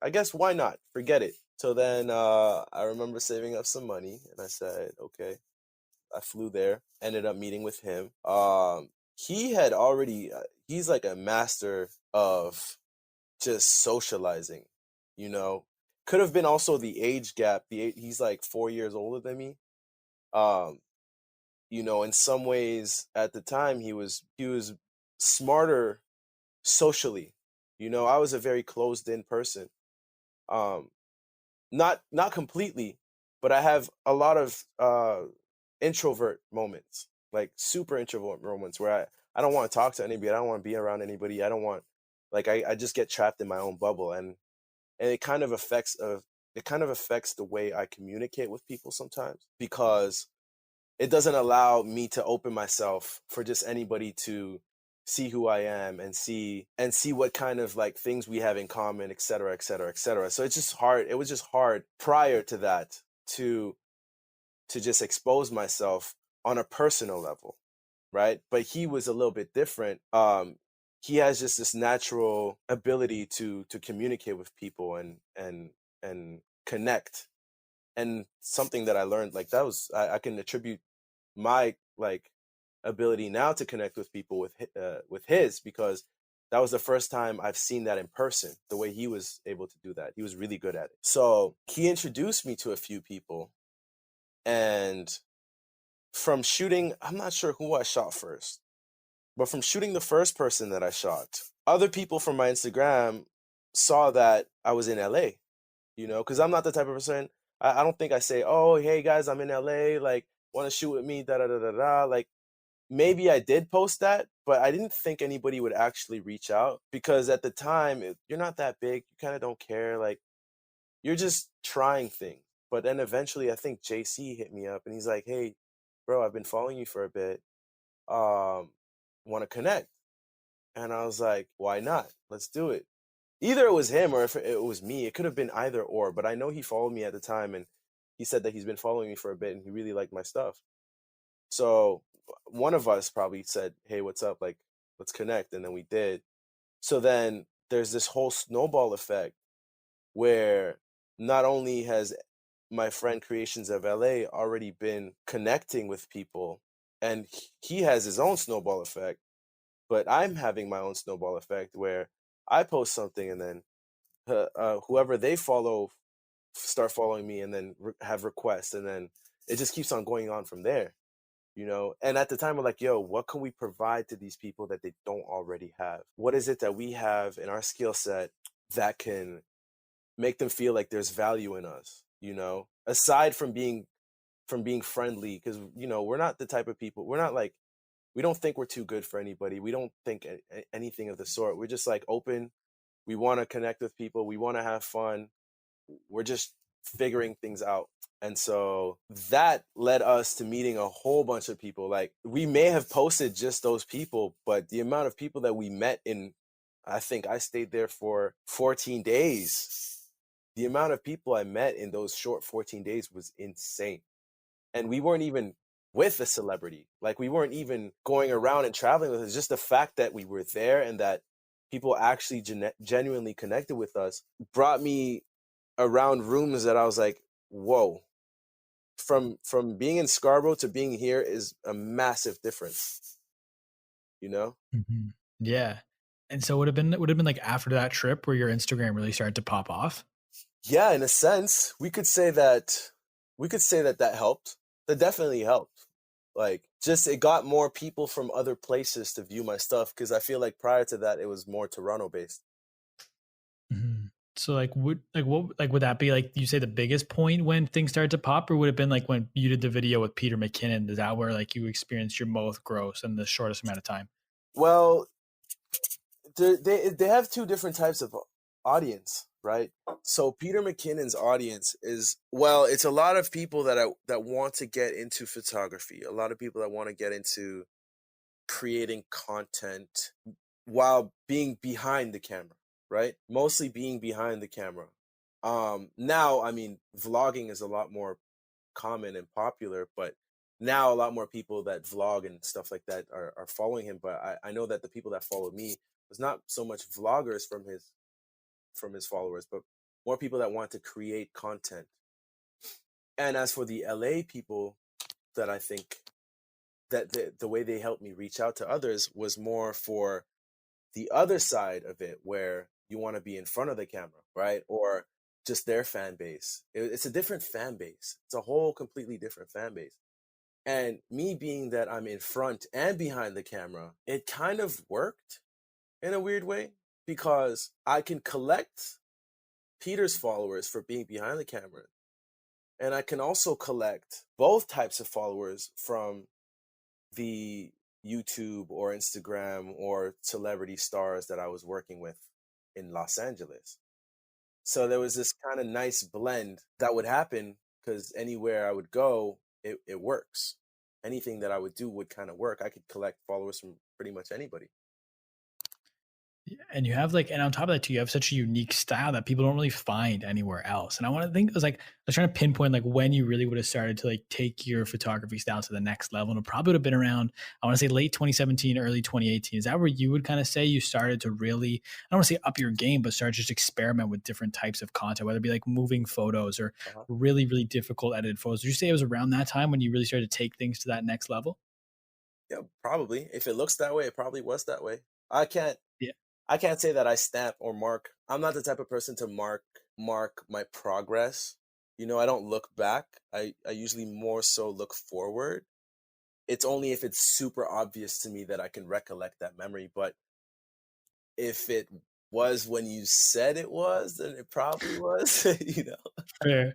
I guess why not? Forget it. So then I remember saving up some money, and I said, "Okay." I flew there. Ended up meeting with him. He had already. He's like a master of just socializing. You know, could have been also the age gap. He's like 4 years older than me. Um, in some ways at the time he was smarter socially. I was a very closed in person. Um, not completely, but I have a lot of introvert moments, like super introvert moments where I don't want to talk to anybody. I don't want to be around anybody. I don't want like I just get trapped in my own bubble and it kind of affects the way I communicate with people sometimes because it doesn't allow me to open myself for just anybody to see who I am and see what kind of like things we have in common, et cetera, et cetera, et cetera. So it's just hard. It was just hard prior to that to just expose myself on a personal level, right? But he was a little bit different. He has just this natural ability to communicate with people and connect. And something that I learned like that was I can attribute my like ability now to connect with people with his because that was the first time I've seen that in person. The way he was able to do that, he was really good at it. So he introduced me to a few people, and from shooting, I'm not sure who I shot first, but from shooting the first person that I shot, other people from my Instagram saw that I was in LA. Because I'm not the type of person. I don't think I say, "Oh, hey guys, I'm in LA. Like, want to shoot with me?" Da da da da da. Like, maybe I did post that, but I didn't think anybody would actually reach out because at the time you're not that big. You kind of don't care. Like, you're just trying things. But then eventually, I think JC hit me up and he's like, "Hey, bro, I've been following you for a bit. Um, want to connect?" And I was like, "Why not? Let's do it." Either it was him or if it was me, it could have been either or. But I know he followed me at the time, and he said that he's been following me for a bit, and he really liked my stuff. So one of us probably said, "Hey, what's up? Like, let's connect," and then we did. So then there's this whole snowball effect where not only has my friend Creations of LA already been connecting with people, and he has his own snowball effect, but I'm having my own snowball effect where I post something and then whoever they follow start following me and then have requests, and then it just keeps on going on from there. And at the time we're like, yo, what can we provide to these people that they don't already have? What is it that we have in our skill set that can make them feel like there's value in us, aside from being friendly, because we're not the type of people, we're not like, we don't think we're too good for anybody, we don't think anything of the sort. We're just like open. We want to connect with people, we want to have fun, we're just figuring things out. And so that led us to meeting a whole bunch of people. Like, we may have posted just those people, but the amount of people that we met I think I stayed there for 14 days. The amount of people I met in those short 14 days was insane. And we weren't even with a celebrity. Like, we weren't even going around and traveling with us. Just the fact that we were there and that people actually genuinely connected with us brought me around rooms that I was like, whoa, from being in Scarborough to being here is a massive difference, you know? Mhm. Yeah. And so would have been like after that trip where your Instagram really started to pop off? Yeah, in a sense, we could say that that helped. That definitely helped. Like, just it got more people from other places to view my stuff because I feel like prior to that it was more Toronto based. Mhm. So like would that be like you say the biggest point when things started to pop, or would it have been like when you did the video with Peter McKinnon? Is that where like you experienced your most growth in the shortest amount of time? Well, they have two different types of audience, right? So Peter McKinnon's audience is, well, it's a lot of people that want to get into photography, a lot of people that want to get into creating content while being behind the camera, right? Mostly being behind the camera. Now, I mean, vlogging is a lot more common and popular, but now a lot more people that vlog and stuff like that are following him. But I know that the people that follow me was not so much vloggers from his followers, but more people that want to create content. And as for the LA people, that I think that the way they helped me reach out to others was more for the other side of it, where you want to be in front of the camera, right? Or just their fan base. It's a different fan base. It's a whole completely different fan base. And me being that I'm in front and behind the camera, it kind of worked in a weird way because I can collect Peter's followers for being behind the camera. And I can also collect both types of followers from the YouTube or Instagram or celebrity stars that I was working with in Los Angeles. So there was this kind of nice blend that would happen because anywhere I would go, it works. Anything that I would do would kind of work. I could collect followers from pretty much anybody. Yeah, and you have like, and on top of that too, you have such a unique style that people don't really find anywhere else. And I want to think, I was trying to pinpoint like when you really would have started to like take your photography style to the next level. And it probably would have been around, I want to say late 2017, early 2018. Is that where you would kind of say you started to really, I don't want to say up your game, but start to just experiment with different types of content, whether it be like moving photos or Uh-huh. really, really difficult edited photos? Would you say it was around that time when you really started to take things to that next level? Yeah, probably. If it looks that way, it probably was that way. I can't Yeah. I can't say that I stamp or mark. I'm not the type of person to mark my progress. I don't look back. I usually more so look forward. It's only if it's super obvious to me that I can recollect that memory. But if it was when you said it was, then it probably was, Fair.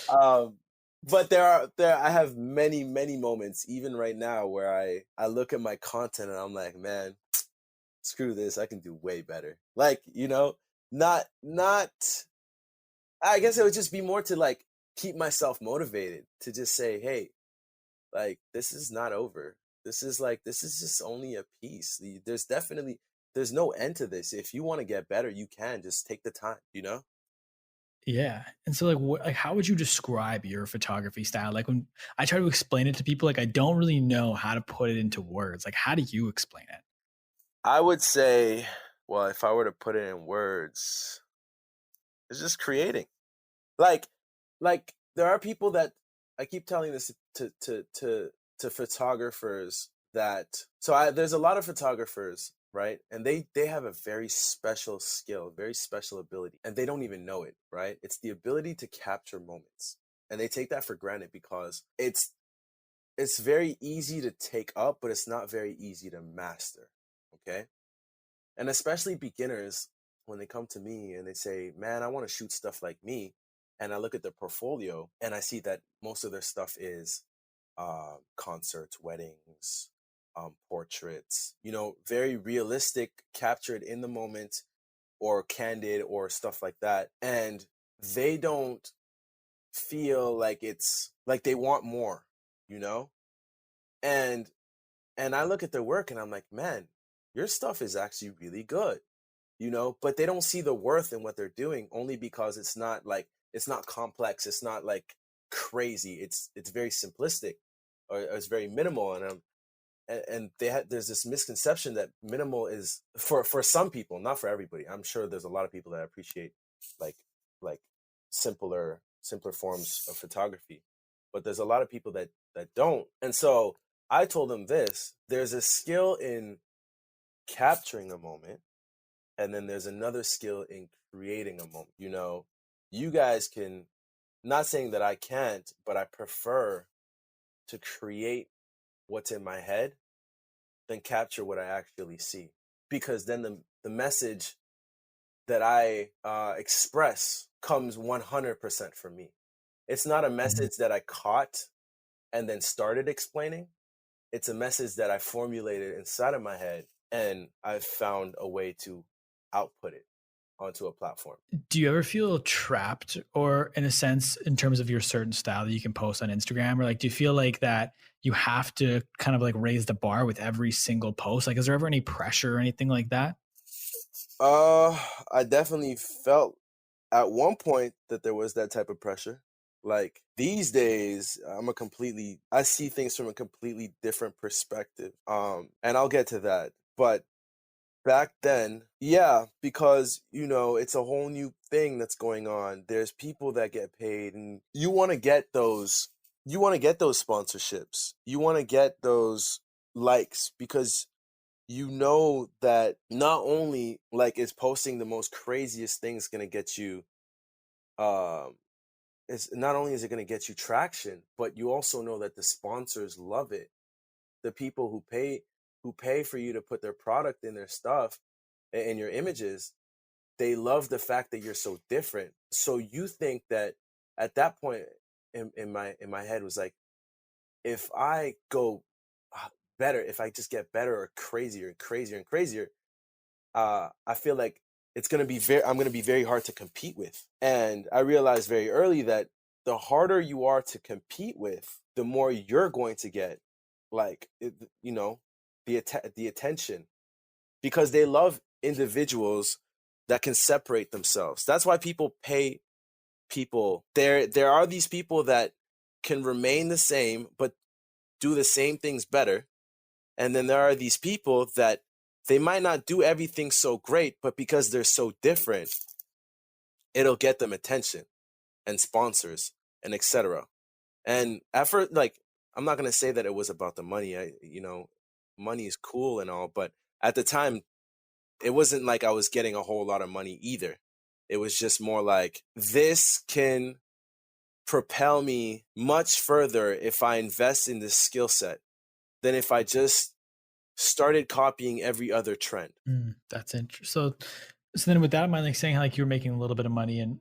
Um, but there I have many, many moments, even right now, where I look at my content and I'm like, man, screw this, I can do way better. Like, not I guess it would just be more to like keep myself motivated to just say, hey, like this is not over. This is just only a piece. There's no end to this. If you want to get better, you can just take the time. Yeah. And so like how would you describe your photography style? Like when I try to explain it to people, like I don't really know how to put it into words. Like how do you explain it? I would say, well, if I were to put it in words, it's just creating. Like, like there are people that I keep telling this to photographers that there's a lot of photographers, right? And they have a very special skill, very special ability, and they don't even know it, right? It's the ability to capture moments. And they take that for granted because it's very easy to take up, but it's not very easy to master. Okay? And especially beginners, when they come to me and they say, man, I want to shoot stuff like me. And I look at their portfolio and I see that most of their stuff is concerts, weddings, portraits, very realistic, captured in the moment or candid or stuff like that. And they don't feel like it's like they want more, you know? And and I look at their work and I'm like, man, your stuff is actually really good, but they don't see the worth in what they're doing only because it's not complex. It's not like crazy. It's very simplistic or it's very minimal. And there's this misconception that minimal is for some people, not for everybody. I'm sure there's a lot of people that appreciate like like simpler forms of photography, but there's a lot of people that don't. And so I told them this: there's a skill in capturing a moment, And then there's another skill in creating a moment. You guys can, not saying that I can't, but I prefer to create what's in my head than capture what I actually see. Because then the message that I express comes 100% from me. It's not a message that I caught and then started explaining. It's a message that I formulated inside of my head, and I've found a way to output it onto a platform. Do you ever feel trapped, or in a sense, in terms of your certain style that you can post on Instagram, or like, do you feel like that you have to kind of like raise the bar with every single post? Like, is there ever any pressure or anything like that? I definitely felt at one point that there was that type of pressure. Like these days, I see things from a completely different perspective. And I'll get to that. But back then, yeah, because it's a whole new thing that's going on. There's people that get paid, and you want to get those sponsorships. You want to get those likes, because that not only like is posting the most craziest things going to get you it's not only is it going to get you traction, but you also know that the sponsors love it. The people who pay for you to put their product in their stuff, in your images, they love the fact that you're so different. So you think that at that point in my head was like, if I go better, if I just get better or crazier and crazier and crazier, I feel like I'm gonna be very hard to compete with. And I realized very early that the harder you are to compete with, the more you're going to get, like, the attention, because they love individuals that can separate themselves. That's why people pay people. There are these people that can remain the same but do the same things better. And then there are these people that they might not do everything so great, but because they're so different, it'll get them attention and sponsors and etc. And at first, like, I'm not gonna say that it was about the money. Money is cool and all, but at the time, it wasn't like I was getting a whole lot of money either. It was just more like, this can propel me much further if I invest in this skill set than if I just started copying every other trend. That's interesting. So then with that in mind, like saying how like you were making a little bit of money, and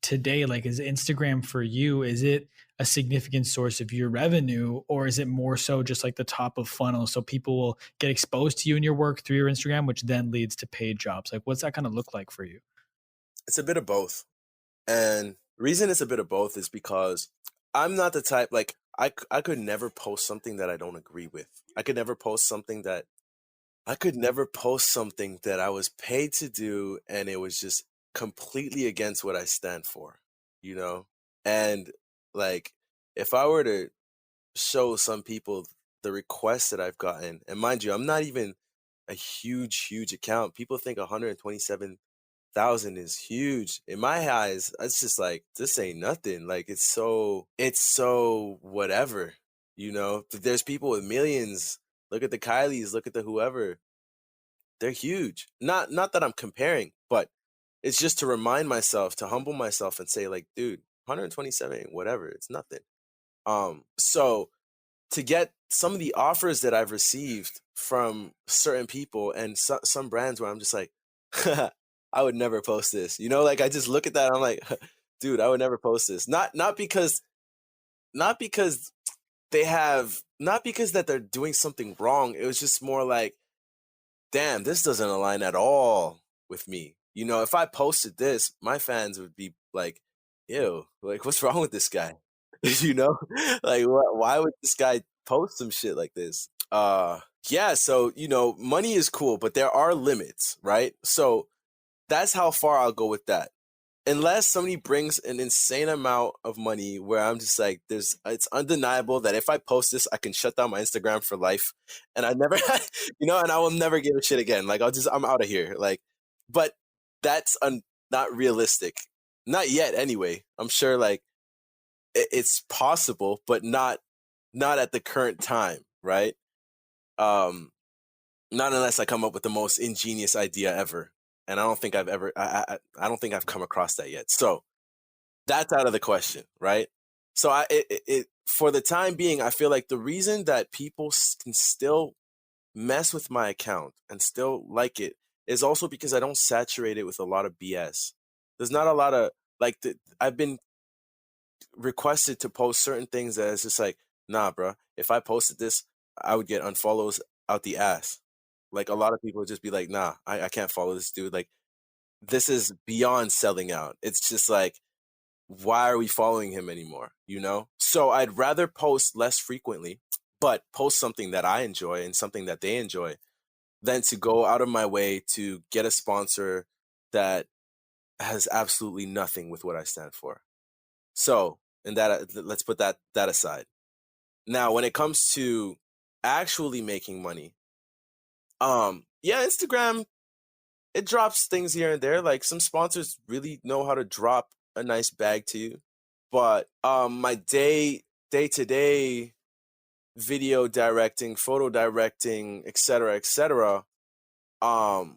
today, like, is Instagram for you, is it a significant source of your revenue, or is it more so just like the top of funnel? So people will get exposed to you and your work through your Instagram, which then leads to paid jobs. Like, what's that kind of look like for you? It's a bit of both. And the reason it's a bit of both is because I'm not the type, like, I could never post something that I don't agree with. I could never post something that I was paid to do, and it was just completely against what I stand for, you know? And like, if I were to show some people the requests that I've gotten, and mind you, I'm not even a huge account. People think 127,000 is huge. In my eyes, it's just like, this ain't nothing. Like, it's so whatever, There's people with millions. Look at the Kylies, look at the whoever. They're huge. Not that I'm comparing, but it's just to remind myself, to humble myself and say, like, dude, 127, whatever, it's nothing. So to get some of the offers that I've received from certain people and some brands where I'm just like, I would never post this. Like, I just look at that and I'm like, dude, I would never post this. Not because not because that they're doing something wrong. It was just more like, damn, this doesn't align at all with me. If I posted this, my fans would be like, ew, like, what's wrong with this guy? Like, why would this guy post some shit like this? Yeah, so, money is cool, but there are limits, right? So that's how far I'll go with that. Unless somebody brings an insane amount of money where I'm just like, it's undeniable that if I post this, I can shut down my Instagram for life, and I never, and I will never give a shit again. Like, I'm out of here. Like, but that's not realistic, not yet. Anyway, I'm sure like it's possible, but not at the current time, right? Not unless I come up with the most ingenious idea ever. and I don't think I've ever I don't think I've come across that yet. So that's out of the question, right? So for the time being, I feel like the reason that people can still mess with my account and still like it is also because I don't saturate it with a lot of BS. There's not a lot of I've been requested to post certain things that it's just like, nah, bro. If I posted this, I would get unfollows out the ass. Like a lot of people would just be like, nah, I can't follow this dude. Like this is beyond selling out. It's just like, why are we following him anymore? You know? So I'd rather post less frequently, but post something that I enjoy and something that they enjoy than to go out of my way to get a sponsor that has absolutely nothing with what I stand for. So, and that let's put that aside. Now, when it comes to actually making money, yeah, Instagram, it drops things here and there. Like some sponsors really know how to drop a nice bag to you. But my day to day video directing, photo directing, etc., um,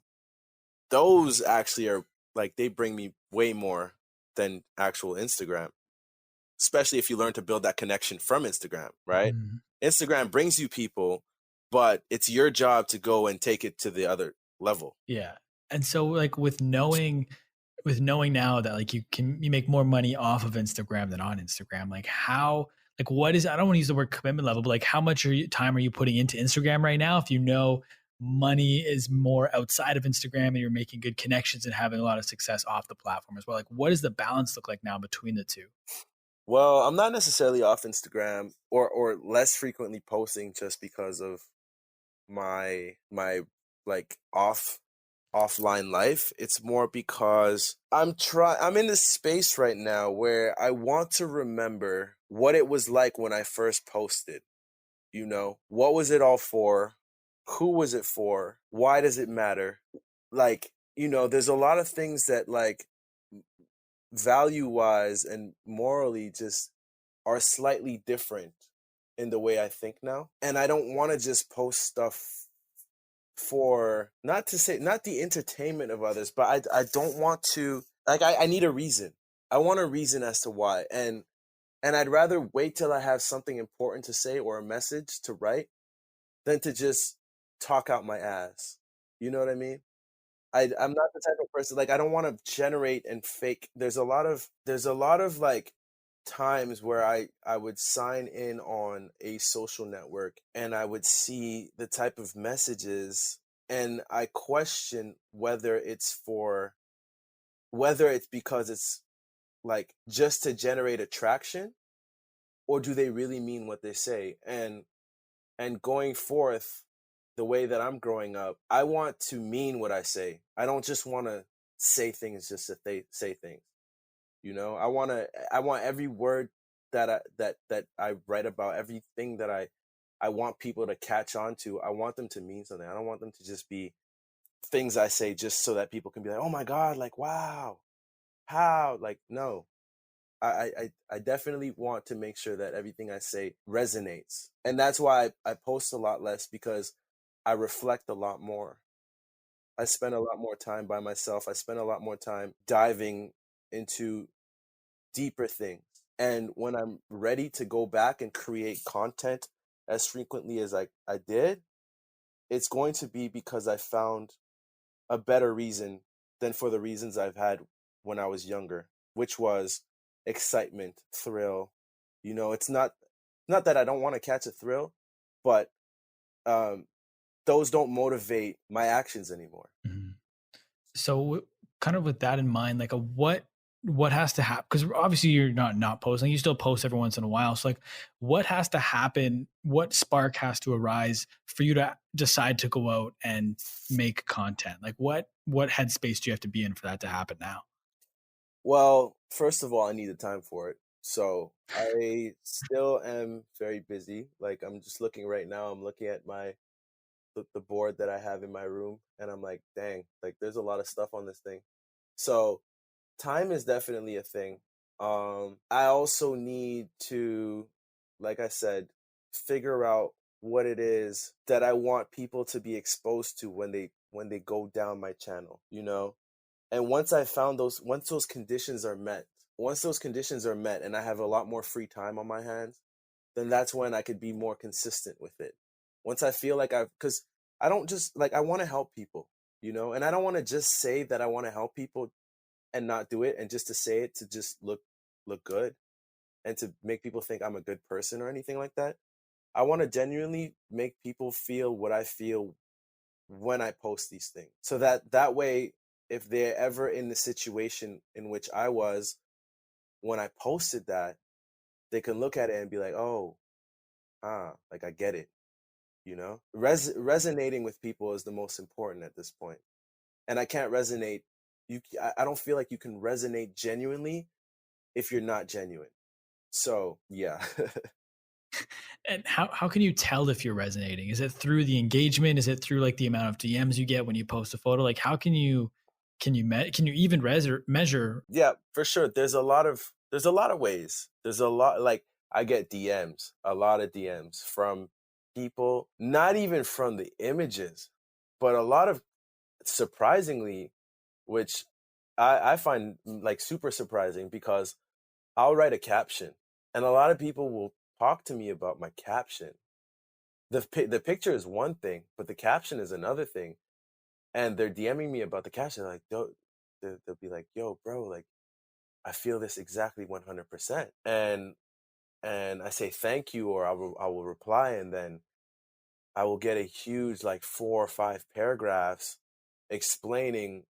those actually are like they bring me way more than actual Instagram, especially if you learn to build that connection from Instagram, right? Mm-hmm. Instagram brings you people, but it's your job to go and take it to the other level. Yeah. And so like with knowing now that like you make more money off of Instagram than on Instagram, like how like what is I don't want to use the word commitment level, but like how much time are you putting into Instagram right now if you know money is more outside of Instagram and you're making good connections and having a lot of success off the platform as well? Like what does the balance look like now between the two? Well, I'm not necessarily off Instagram or less frequently posting just because of my like offline life. It's more because I'm in this space right now where I want to remember what it was like when I first posted. You know, what was it all for? Who was it for? Why does it matter? Like, you know, there's a lot of things that like value wise and morally just are slightly different in the way I think now. And I don't want to just post stuff for not to say not the entertainment of others, but I don't want to like I need a reason. I want a reason as to why. And I'd rather wait till I have something important to say or a message to write than to just talk out my ass. You know what I mean? I'm not the type of person like I don't want to generate and fake. There's a lot of like times where I would sign in on a social network and I would see the type of messages and I question whether it's because it's like just to generate attraction or do they really mean what they say? And going forth the way that I'm growing up, I want to mean what I say. I don't just want to say things just to say things. You know, I want every word that I write about, everything that I want people to catch on to. I want them to mean something. I don't want them to just be things I say just so that people can be like, "Oh my god, like wow. How?" Like no. I definitely want to make sure that everything I say resonates. And that's why I post a lot less because I reflect a lot more. I spend a lot more time by myself. I spend a lot more time diving into deeper things. And when I'm ready to go back and create content as frequently as I did, it's going to be because I found a better reason than for the reasons I've had when I was younger, which was excitement, thrill. You know, it's not that I don't want to catch a thrill, but um, those don't motivate my actions anymore. Mm-hmm. So kind of with that in mind, like what has to happen? Because obviously you're not posting, you still post every once in a while. So like what has to happen? What spark has to arise for you to decide to go out and make content? Like what headspace do you have to be in for that to happen now? Well, first of all, I need the time for it. So I still am very busy. Like I'm just looking right now, I'm looking at the board that I have in my room and I'm like, dang, like there's a lot of stuff on this thing. So time is definitely a thing. I also need to, like I said, figure out what it is that I want people to be exposed to when they when they go down my channel, you know? And once those conditions are met, and I have a lot more free time on my hands, then that's when I could be more consistent with it. Once I feel like because I don't just like, I want to help people, you know, and I don't want to just say that I want to help people and not do it, and just to say it to just look good and to make people think I'm a good person or anything like that. I want to genuinely make people feel what I feel when I post these things. So that way, if they're ever in the situation in which I was when I posted that, they can look at it and be like, "Oh, like I get it." You know, resonating with people is the most important at this point. And I can't resonate. I don't feel like you can resonate genuinely if you're not genuine. So yeah. And how can you tell if you're resonating? Is it through the engagement? Is it through like the amount of DMs you get when you post a photo? Like how can you even measure? Yeah, for sure. There's a lot of ways. There's a lot, like, I get DMs, a lot of DMs from people, not even from the images, but a lot of, surprisingly, which I find like super surprising, because I'll write a caption and a lot of people will talk to me about my caption. The picture is one thing, but the caption is another thing. And they're DMing me about the caption, like they'll be like, "Yo, bro, like I feel this exactly 100%." And I say thank you, or I will reply, and then I will get a huge, like, 4 or 5 paragraphs explaining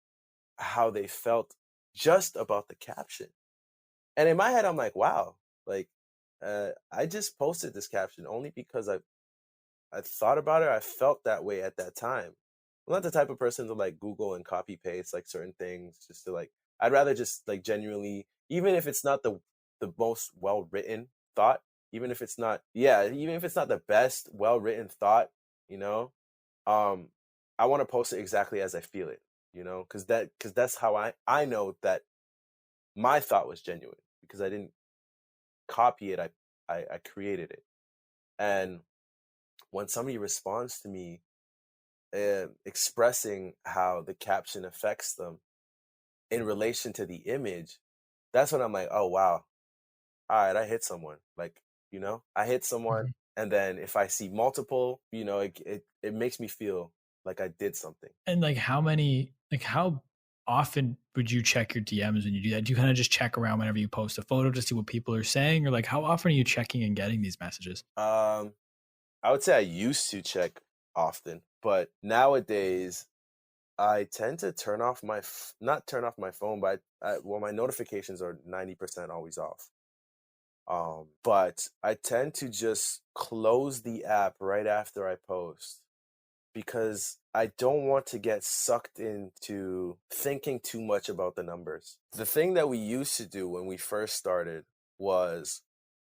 how they felt just about the caption. And in my head, I'm like, wow, like, I just posted this caption only because I thought about it. I felt that way at that time. I'm not the type of person to like Google and copy paste like certain things just to like. I'd rather just like genuinely, even if it's not the most well written thought, even if it's not, yeah, even if it's not the best well written thought, you know, um, I want to post it exactly as I feel it, you know, because that's how I know that my thought was genuine, because I didn't copy it. I created it. And when somebody responds to me, expressing how the caption affects them in relation to the image, that's when I'm like, oh wow, all right, I hit someone. Like, you know, I hit someone, Mhm. and then if I see multiple, you know, it makes me feel like I did something. And like how often would you check your DMs when you do that? Do you kind of just check around whenever you post a photo to see what people are saying? Or like how often are you checking and getting these messages? Um, I would say I used to check often, but nowadays I tend to turn off not turn off my phone, but well, my notifications are 90% always off. But I tend to just close the app right after I post, because I don't want to get sucked into thinking too much about the numbers. The thing that we used to do when we first started was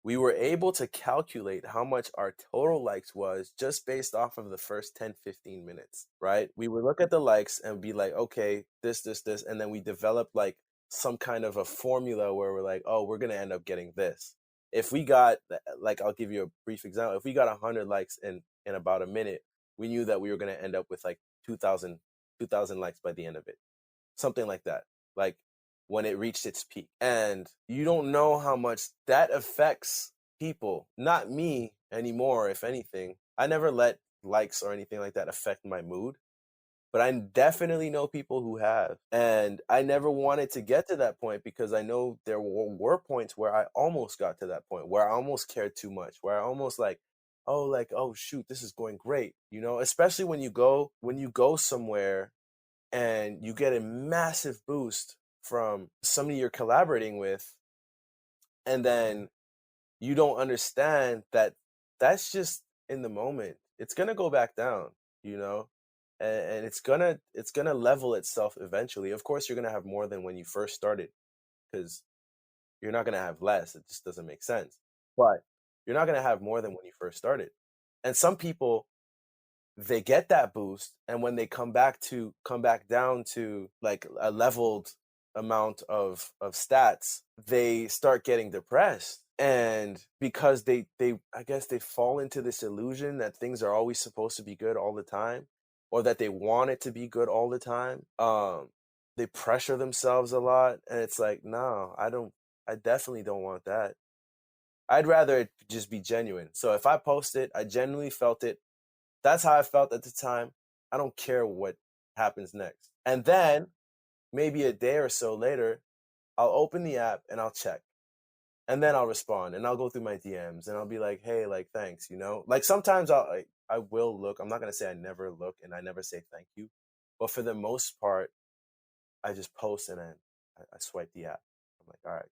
we were able to calculate how much our total likes was just based off of the first 10, 15 minutes, right? We would look at the likes and be like, okay, this, and then we developed like some kind of a formula where we're like, oh, we're going to end up getting this. If we got, like, I'll give you a brief example. If we got 100 likes in about a minute, we knew that we were going to end up with like 2,000 likes by the end of it. Something like that. Like when it reached its peak. And you don't know how much that affects people. Not me anymore, if anything. I never let likes or anything like that affect my mood, but I definitely know people who have. And I never wanted to get to that point, because I know there were points where I almost got to that point, where I almost cared too much, where I almost like, oh shoot, this is going great. You know, especially when you go somewhere and you get a massive boost from somebody you're collaborating with, and then you don't understand that that's just in the moment. It's gonna go back down, you know, and it's gonna level itself eventually. Of course, you're gonna have more than when you first started, because you're not gonna have less. It just doesn't make sense. But you're not gonna have more than when you first started. And some people, they get that boost, and when they come back down to like a leveled amount of stats, they start getting depressed. And because they I guess they fall into this illusion that things are always supposed to be good all the time, or that they want it to be good all the time. They pressure themselves a lot, and it's like, no, I definitely don't want that. I'd rather it just be genuine. So if I post it, I genuinely felt it. That's how I felt at the time. I don't care what happens next. And then maybe a day or so later, I'll open the app and I'll check. And then I'll respond and I'll go through my DMs and I'll be like, hey, like, thanks, you know? Like sometimes I will look. I'm not gonna say I never look and I never say thank you. But for the most part, I just post and then I swipe the app. I'm like, all right,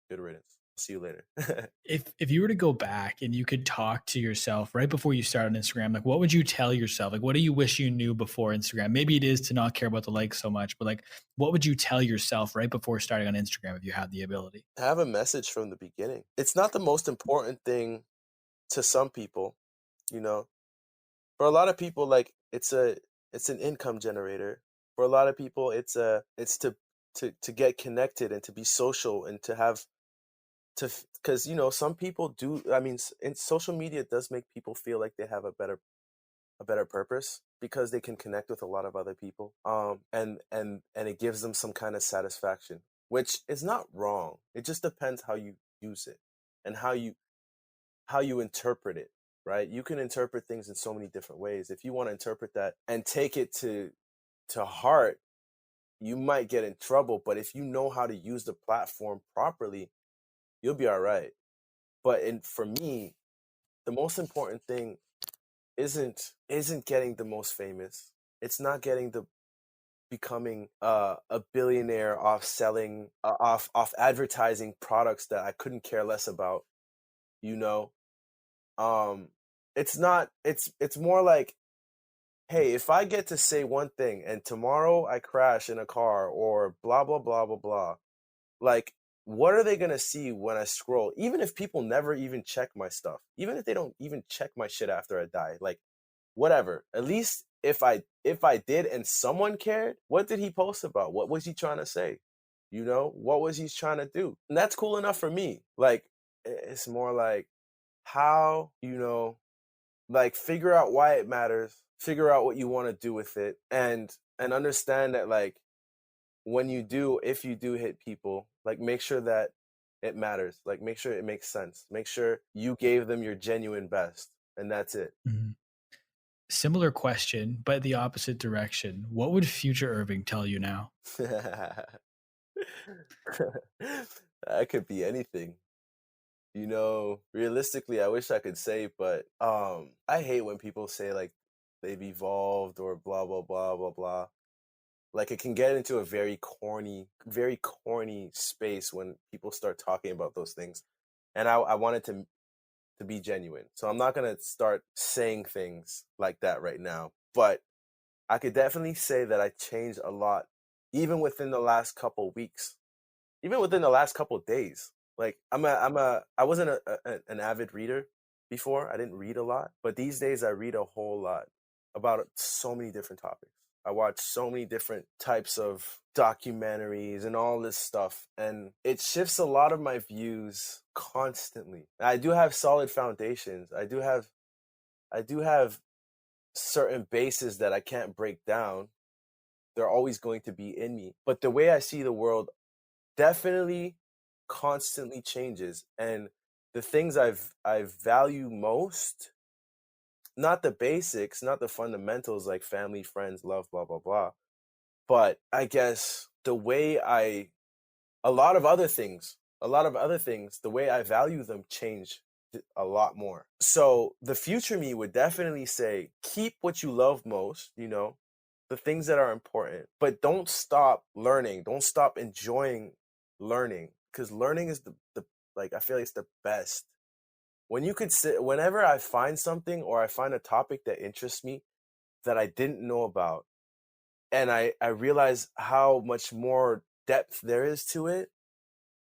good riddance. See you later. If you were to go back and you could talk to yourself right before you started on Instagram, like what would you tell yourself? Like what do you wish you knew before Instagram? Maybe it is to not care about the likes so much, but like what would you tell yourself right before starting on Instagram if you had the ability? Have a message from the beginning. It's not the most important thing to some people, you know. For a lot of people, like it's an income generator. For a lot of people, it's to get connected and to be social and to have to because you know some people do. I mean, in social media does make people feel like they have a better purpose because they can connect with a lot of other people. And it gives them some kind of satisfaction, which is not wrong. It just depends how you use it and how you interpret it, right? You can interpret things in so many different ways. If you want to interpret that and take it to heart, you might get in trouble, but if you know how to use the platform properly, you'll be all right. For me, the most important thing isn't getting the most famous. It's not getting the becoming a billionaire off selling off advertising products that I couldn't care less about, you know. Um, it's not. It's more like, hey, if I get to say one thing and tomorrow I crash in a car or blah blah blah blah blah, like what are they gonna see when I scroll? Even if people never even check my stuff, even if they don't even check my shit after I die, like whatever. At least if I did and someone cared, what did he post about? What was he trying to say? You know, what was he trying to do? And that's cool enough for me. Like it's more like how, you know, like figure out why it matters, figure out what you want to do with it and understand that like when you do if you do hit people, like make sure that it matters. Like make sure it makes sense. Make sure you gave them your genuine best and that's it. Mhm. Similar question, but the opposite direction. What would future Irving tell you now? That could be anything. You know, realistically, I wish I could say, but I hate when people say like they've evolved or blah blah blah blah blah. Like it can get into a very corny space when people start talking about those things. And I wanted to be genuine. So I'm not gonna start saying things like that right now. But I could definitely say that I changed a lot, even within the last couple weeks, even within the last couple days. Like I wasn't an avid reader before. I didn't read a lot, but these days I read a whole lot about so many different topics. I watch so many different types of documentaries and all this stuff, and it shifts a lot of my views constantly. I do have solid foundations. I do have certain bases that I can't break down. They're always going to be in me. But the way I see the world definitely constantly changes. And the things I value most, not the basics, not the fundamentals like family, friends, love, blah, blah, blah. But I guess the way I a lot of other things, the way I value them change a lot more. So the future me would definitely say, keep what you love most, you know, the things that are important, but don't stop learning. Don't stop enjoying learning because learning is the like, I feel like it's the best. When you could sit, whenever I find something or I find a topic that interests me that I didn't know about, and I realize how much more depth there is to it,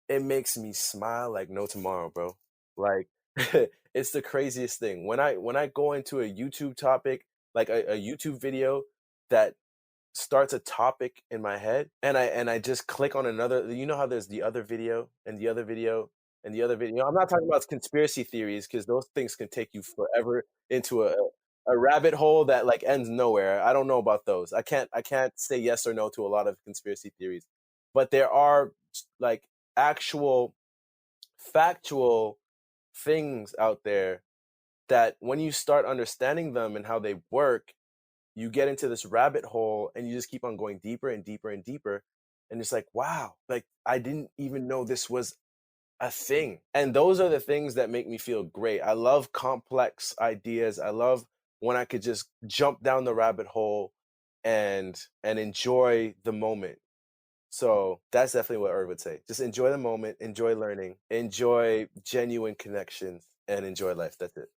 it makes me smile like no tomorrow, bro. Like it's the craziest thing. When I go into a YouTube topic, like a YouTube video that starts a topic in my head and I just click on another, you know how there's the other video and the other video and the other video. I'm not talking about conspiracy theories because those things can take you forever into a rabbit hole that like ends nowhere. I don't know about those. I can't say yes or no to a lot of conspiracy theories. But there are like actual factual things out there that when you start understanding them and how they work, you get into this rabbit hole and you just keep on going deeper and deeper and deeper. And it's like, wow, like I didn't even know this was a thing. And those are the things that make me feel great. I love complex ideas. I love when I could just jump down the rabbit hole and enjoy the moment. So that's definitely what Irv would say. Just enjoy the moment, enjoy learning, enjoy genuine connections, and enjoy life. That's it.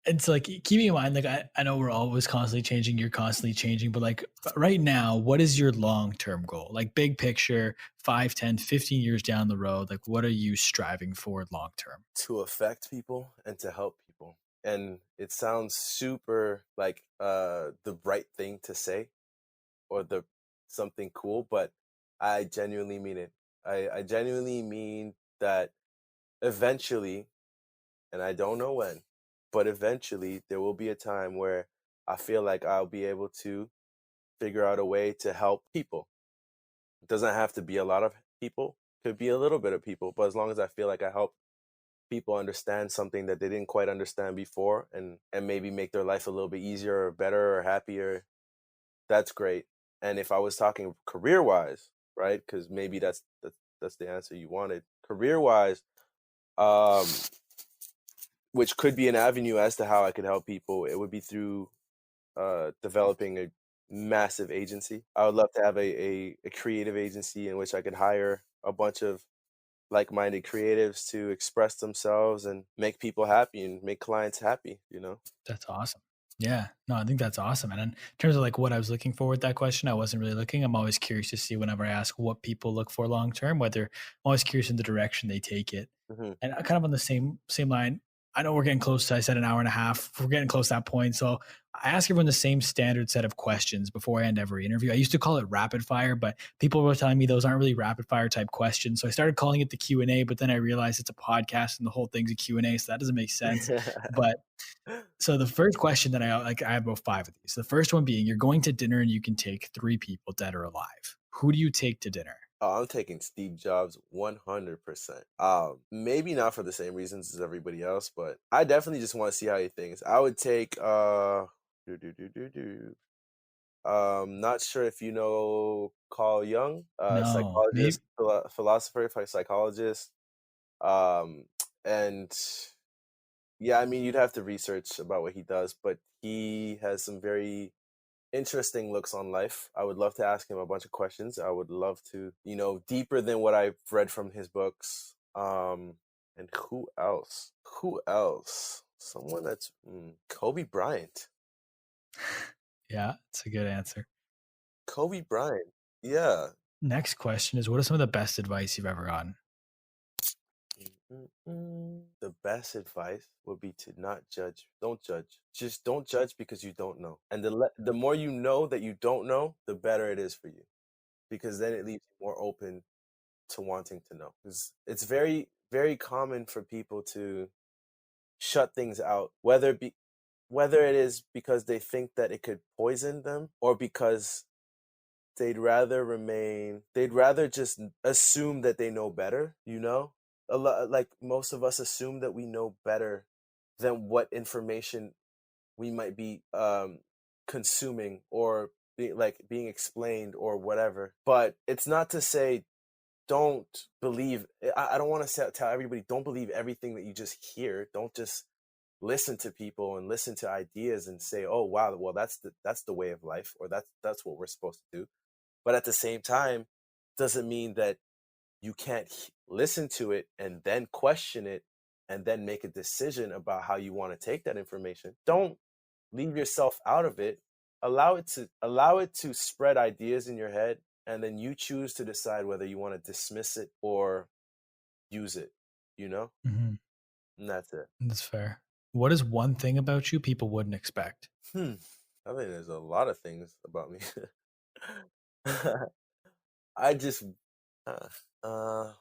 It's like keeping in mind, like I know we're always constantly changing, you're constantly changing, but like right now, what is your long-term goal? Like big picture, 5, 10, 15 years down the road, like what are you striving for long term? To affect people and to help people. And it sounds super like the right thing to say or the something cool, but I genuinely mean it. I genuinely mean that eventually, and I don't know when, but eventually there will be a time where I feel like I'll be able to figure out a way to help people. It doesn't have to be a lot of people, could be a little bit of people, but as long as I feel like I help people understand something that they didn't quite understand before and maybe make their life a little bit easier or better or happier, that's great. And if I was talking career wise, right? Because maybe that's the answer you wanted. Career wise, um, which could be an avenue as to how I could help people, it would be through developing a massive agency. I would love to have a creative agency in which I could hire a bunch of like-minded creatives to express themselves and make people happy and make clients happy, you know? That's awesome. Yeah. No, I think that's awesome. And in terms of like what I was looking for with that question, I wasn't really looking. I'm always curious to see whenever I ask what people look for long term, whether I'm always curious in the direction they take it. Hmm. And kind of on the same line, I know we're getting close to, I said an hour and a half. We're getting close to that point. So I ask everyone the same standard set of questions before I end every interview. I used to call it rapid fire, but people were telling me those aren't really rapid fire type questions. So I started calling it the Q&A, but then I realized it's a podcast and the whole thing's a Q&A, so that doesn't make sense. But so the first question that I have about 5 of these. The first one being, you're going to dinner and you can take 3 people dead or alive. Who do you take to dinner? Oh, I'm taking Steve Jobs 100%. Maybe not for the same reasons as everybody else, but I definitely just want to see how he thinks. I would take do, do, do, do, do. Not sure if you know Carl Jung, No, maybe. psychologist, philosopher, psychologist. Um, and yeah, I mean, you'd have to research about what he does, but he has some very interesting looks on life. I would love to ask him a bunch of questions. I would love to, deeper than what I've read from his books. And who else? Who else? Someone that's Kobe Bryant. Yeah, it's a good answer. Kobe Bryant. Yeah. Next question is, what is some of the best advice you've ever gotten? The best advice would be to not judge. Don't judge. Just don't judge because you don't know. And the more you know that you don't know, the better it is for you. Because then it leaves you more open to wanting to know. Because it's very, very common for people to shut things out, whether it is because they think that it could poison them or because they'd rather just assume that they know better, a lot, like most of us assume that we know better than what information we might be consuming or being explained or whatever. But it's not to say don't believe. I don't want to tell everybody don't believe everything that you just hear. Don't just listen to people and listen to ideas and say, oh wow, well that's the way of life, or that's what we're supposed to do. But at the same time, doesn't mean that you can't listen to it and then question it and then make a decision about how you want to take that information. Don't leave yourself out of it. Allow it to spread ideas in your head, and then you choose to decide whether you want to dismiss it or use it, you know? Mm-hmm. And that's it. That's fair. What is one thing about you people wouldn't expect? I think there's a lot of things about me. I just uh, uh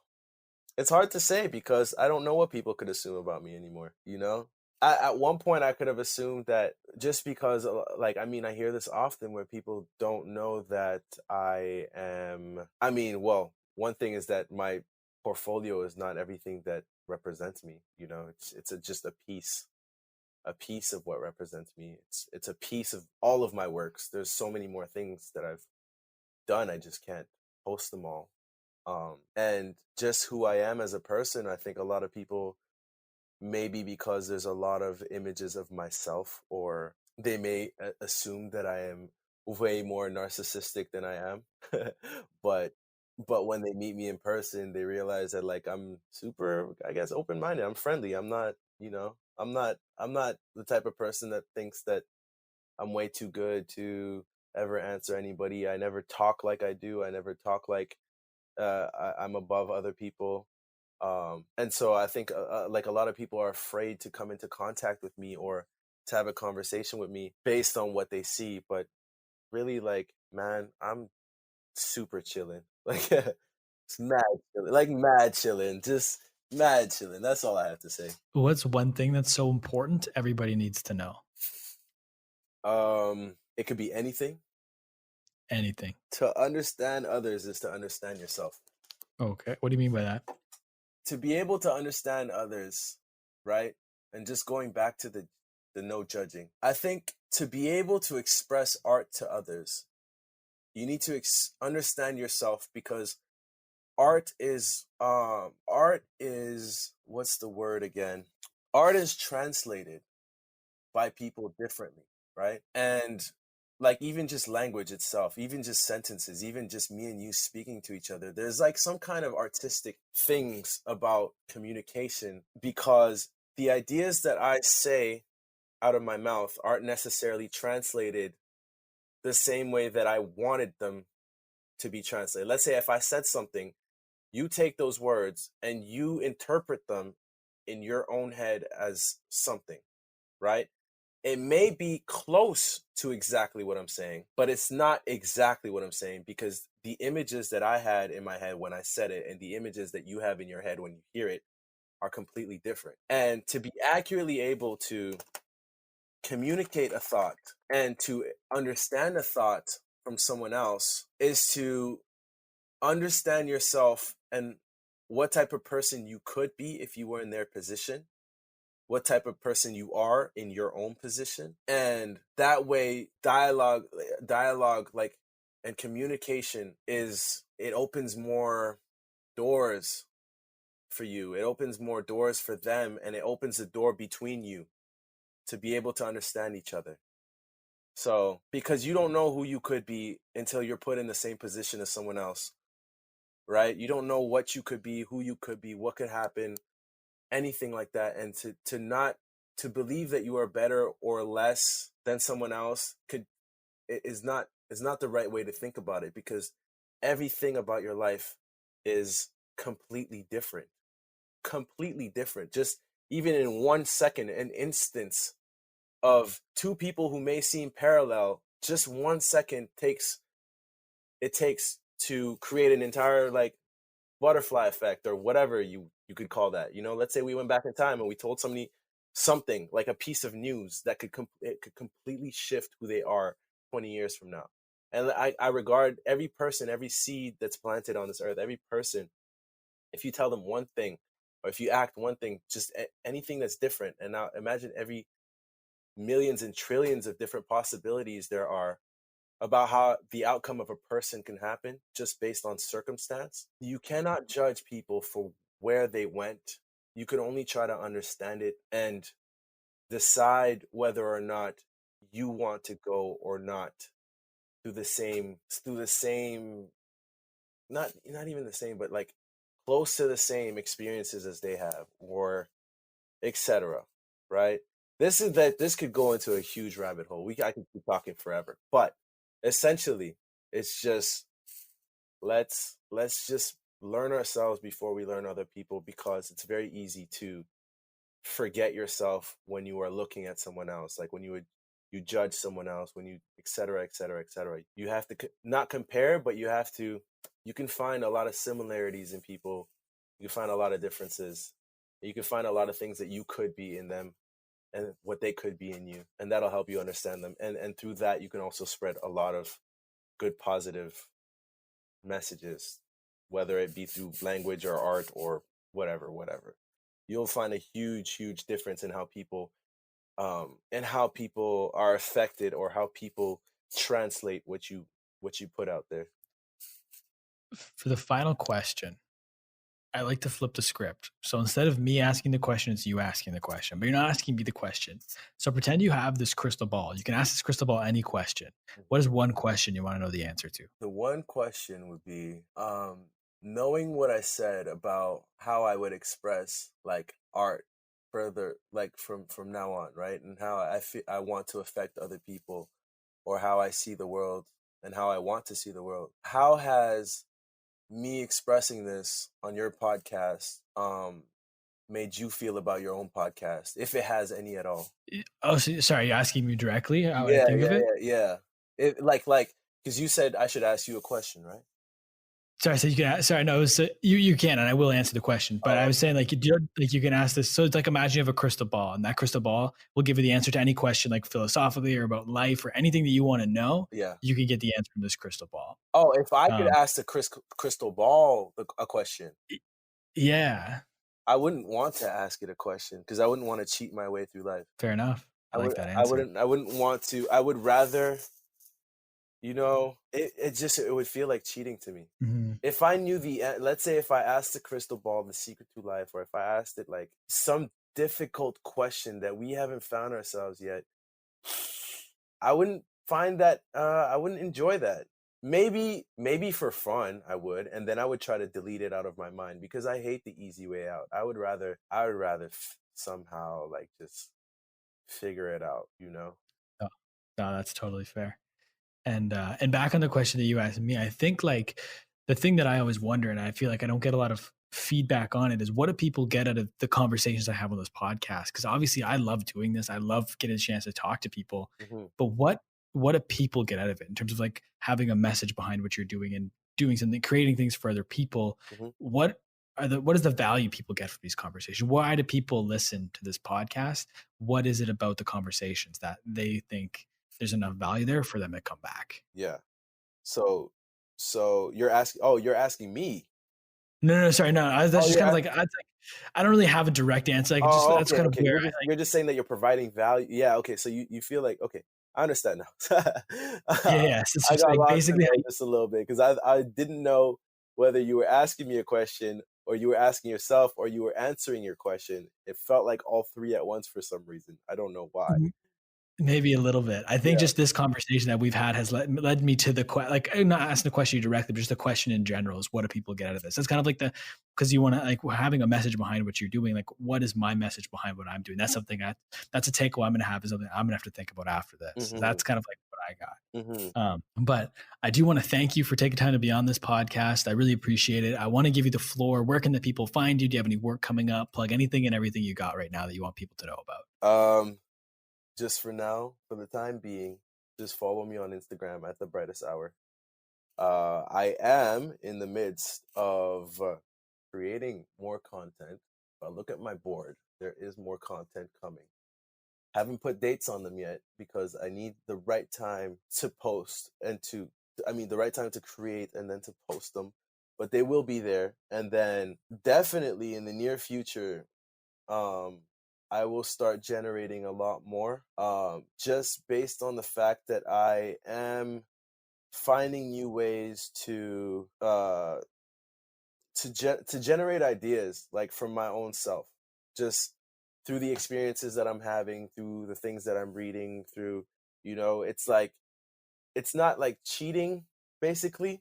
it's hard to say because I don't know what people could assume about me anymore, you know? At one point I could have assumed that just because like I mean I hear this often where people don't know that well, one thing is that my portfolio is not everything that represents me, you know. It's just a piece of what represents me. It's a piece of all of my works. There's so many more things that I've done. I just can't post them all. And just who I am as a person, I think a lot of people, maybe because there's a lot of images of myself, or they may assume that I am way more narcissistic than I am. but but when they meet me in person, they realize that like I'm super, I guess, open-minded. I'm friendly. I'm not, I'm not the type of person that thinks that I'm way too good to ever answer anybody. I never talk like I do. I never talk like I'm above other people. And so I think like a lot of people are afraid to come into contact with me or to have a conversation with me based on what they see. But really, like, man, I'm super chilling. Like, it's mad chilling, like mad chilling, just mad chilling. That's all I have to say. What's one thing that's so important everybody needs to know? It could be anything. Anything. To understand others is to understand yourself. Okay. What do you mean by that? To be able to understand others, right? And just going back to the no judging. I think to be able to express art to others, you need to understand yourself, because art is what's the word again? Art is translated by people differently, right? And like even just language itself, even just sentences, even just me and you speaking to each other, there's like some kind of artistic things about communication, because the ideas that I say out of my mouth aren't necessarily translated the same way that I wanted them to be translated. Let's say if I said something, you take those words and you interpret them in your own head as something, right? It may be close to exactly what I'm saying, but it's not exactly what I'm saying, because the images that I had in my head when I said it and the images that you have in your head when you hear it are completely different. And to be accurately able to communicate a thought and to understand a thought from someone else is to understand yourself and what type of person you could be if you were in their position, what type of person you are in your own position. And that way dialogue like and communication it opens more doors for you. It opens more doors for them, and it opens the door between you to be able to understand each other. So, because you don't know who you could be until you're put in the same position as someone else, right? You don't know what you could be, who you could be, what could happen, anything like that. And to not to believe that you are better or less than someone else is not the right way to think about it, because everything about your life is completely different. Completely different. Just even in 1 second, an instance of two people who may seem parallel, just 1 second takes to create an entire like butterfly effect or whatever you could call that. You know, let's say we went back in time and we told somebody something like a piece of news that it could completely shift who they are 20 years from now. And I regard every person, every seed that's planted on this earth, every person, if you tell them one thing or if you act one thing, just anything that's different. And now imagine every millions and trillions of different possibilities there are about how the outcome of a person can happen just based on circumstance. You cannot judge people for where they went. You can only try to understand it and decide whether or not you want to go or not through the same, not even the same, but like close to the same experiences as they have, or etc. Right? This could go into a huge rabbit hole. I could keep talking forever, but essentially, it's just let's just learn ourselves before we learn other people, because it's very easy to forget yourself when you are looking at someone else, like when you judge someone else, when you etc etc etc. You have to not compare, but you can find a lot of similarities in people. You can find a lot of differences. You can find a lot of things that you could be in them. and what they could be in you, and that'll help you understand them. And through that, you can also spread a lot of good, positive messages, whether it be through language or art or whatever. You'll find a huge difference in how people are affected, or how people translate what you put out there. For the final question, I like to flip the script. So instead of me asking the question, it's you asking the question, but you're not asking me the question. So pretend you have this crystal ball. You can ask this crystal ball any question. What is one question you want to know the answer to? The one question would be, knowing what I said about how I would express like art further, like from now on, right? And how I want to affect other people, or how I see the world and how I want to see the world. How has me expressing this on your podcast made you feel about your own podcast, if it has any at all? Oh, so, sorry, you're asking me directly how I think of it? Yeah. It because you said I should ask you a question, right? Sorry, so you can ask, sorry, no, so you can, and I will answer the question, but I was saying like you can ask this. So it's like, imagine you have a crystal ball, and that crystal ball will give you the answer to any question, like philosophically or about life or anything that you want to know. Yeah. You can get the answer from this crystal ball. Oh, if I could ask the crystal ball a question. Yeah. I wouldn't want to ask it a question, because I wouldn't want to cheat my way through life. Fair enough. I like that answer. I wouldn't want to. I would rather, it would feel like cheating to me. Mm-hmm. If I knew let's say if I asked the crystal ball the secret to life, or if I asked it like some difficult question that we haven't found ourselves yet, I wouldn't find that, I wouldn't enjoy that. Maybe for fun I would, and then I would try to delete it out of my mind, because I hate the easy way out. I would rather somehow like just figure it out, No, that's totally fair. And back on the question that you asked me, I think like the thing that I always wonder, and I feel like I don't get a lot of feedback on it, is what do people get out of the conversations I have on this podcast? Because obviously I love doing this. I love getting a chance to talk to people. Mm-hmm. But what do people get out of it in terms of like having a message behind what you're doing and doing something, creating things for other people? Mm-hmm. What is the value people get from these conversations? Why do people listen to this podcast? What is it about the conversations that they think there's enough value there for them to come back? Yeah. So you're asking me. No, sorry, no. That's just kind of like, I don't really have a direct answer. Like, that's kind of where you're just saying that you're providing value. Yeah. Okay. So you feel like, okay, I understand now. Yeah. So it's I just got like lost basically in there just a little bit, because I didn't know whether you were asking me a question, or you were asking yourself, or you were answering your question. It felt like all three at once for some reason. I don't know why. Maybe a little bit. I think just this conversation that we've had has led me to the like, I'm not asking the question you directly, but just the question in general is, what do people get out of this? That's kind of like because you want to, like, having a message behind what you're doing. Like, what is my message behind what I'm doing? That's something that's a takeaway I'm going to have, is something I'm going to have to think about after this. Mm-hmm. That's kind of like what I got. Mm-hmm. But I do want to thank you for taking time to be on this podcast. I really appreciate it. I want to give you the floor. Where can the people find you? Do you have any work coming up? Plug anything and everything you got right now that you want people to know about. Just for now, for the time being, just follow me on Instagram at the Brightest Hour. I am in the midst of creating more content. If I look at my board, there is more content coming. Haven't put dates on them yet, because I need the right time to post and the right time to create and then to post them. But they will be there. And then definitely in the near future, I will start generating a lot more, just based on the fact that I am finding new ways to generate ideas, like from my own self, just through the experiences that I'm having, through the things that I'm reading, through, it's like, it's not like cheating basically,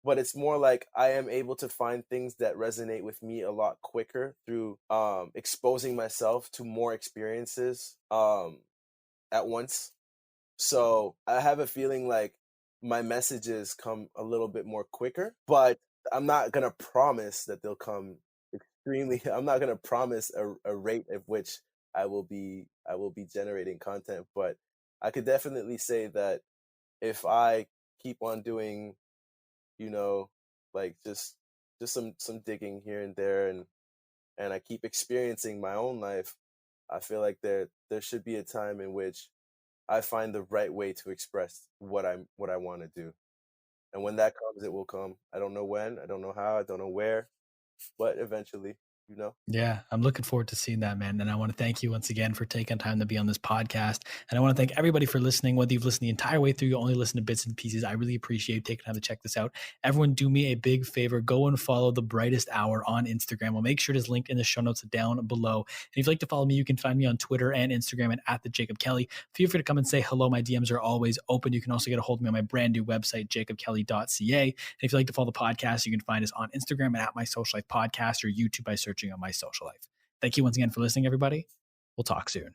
but it's more like I am able to find things that resonate with me a lot quicker through exposing myself to more experiences at once. So I have a feeling like my messages come a little bit more quicker, but I'm not gonna promise that they'll come extremely. I'm not gonna promise a rate at which I will be generating content, but I could definitely say that if I keep on doing, like just some digging here and there, and I keep experiencing my own life, I feel like there should be a time in which I find the right way to express what I want to do. And when that comes, it will come. I don't know when, I don't know how, I don't know where, but eventually, you know. Yeah, I'm looking forward to seeing that, man. And I want to thank you once again for taking time to be on this podcast. And I want to thank everybody for listening, whether you've listened the entire way through, you only listen to bits and pieces. I really appreciate you taking time to check this out. Everyone, do me a big favor. Go and follow The Brightest Hour on Instagram. I'll make sure it is linked in the show notes down below. And if you'd like to follow me, you can find me on Twitter and Instagram at the Jacob Kelly. Feel free to come and say hello. My DMs are always open. You can also get a hold of me on my brand new website, jacobkelly.ca. And if you'd like to follow the podcast, you can find us on Instagram and at My Social Life Podcast, or YouTube by searching on My Social Life. Thank you once again for listening, everybody. We'll talk soon.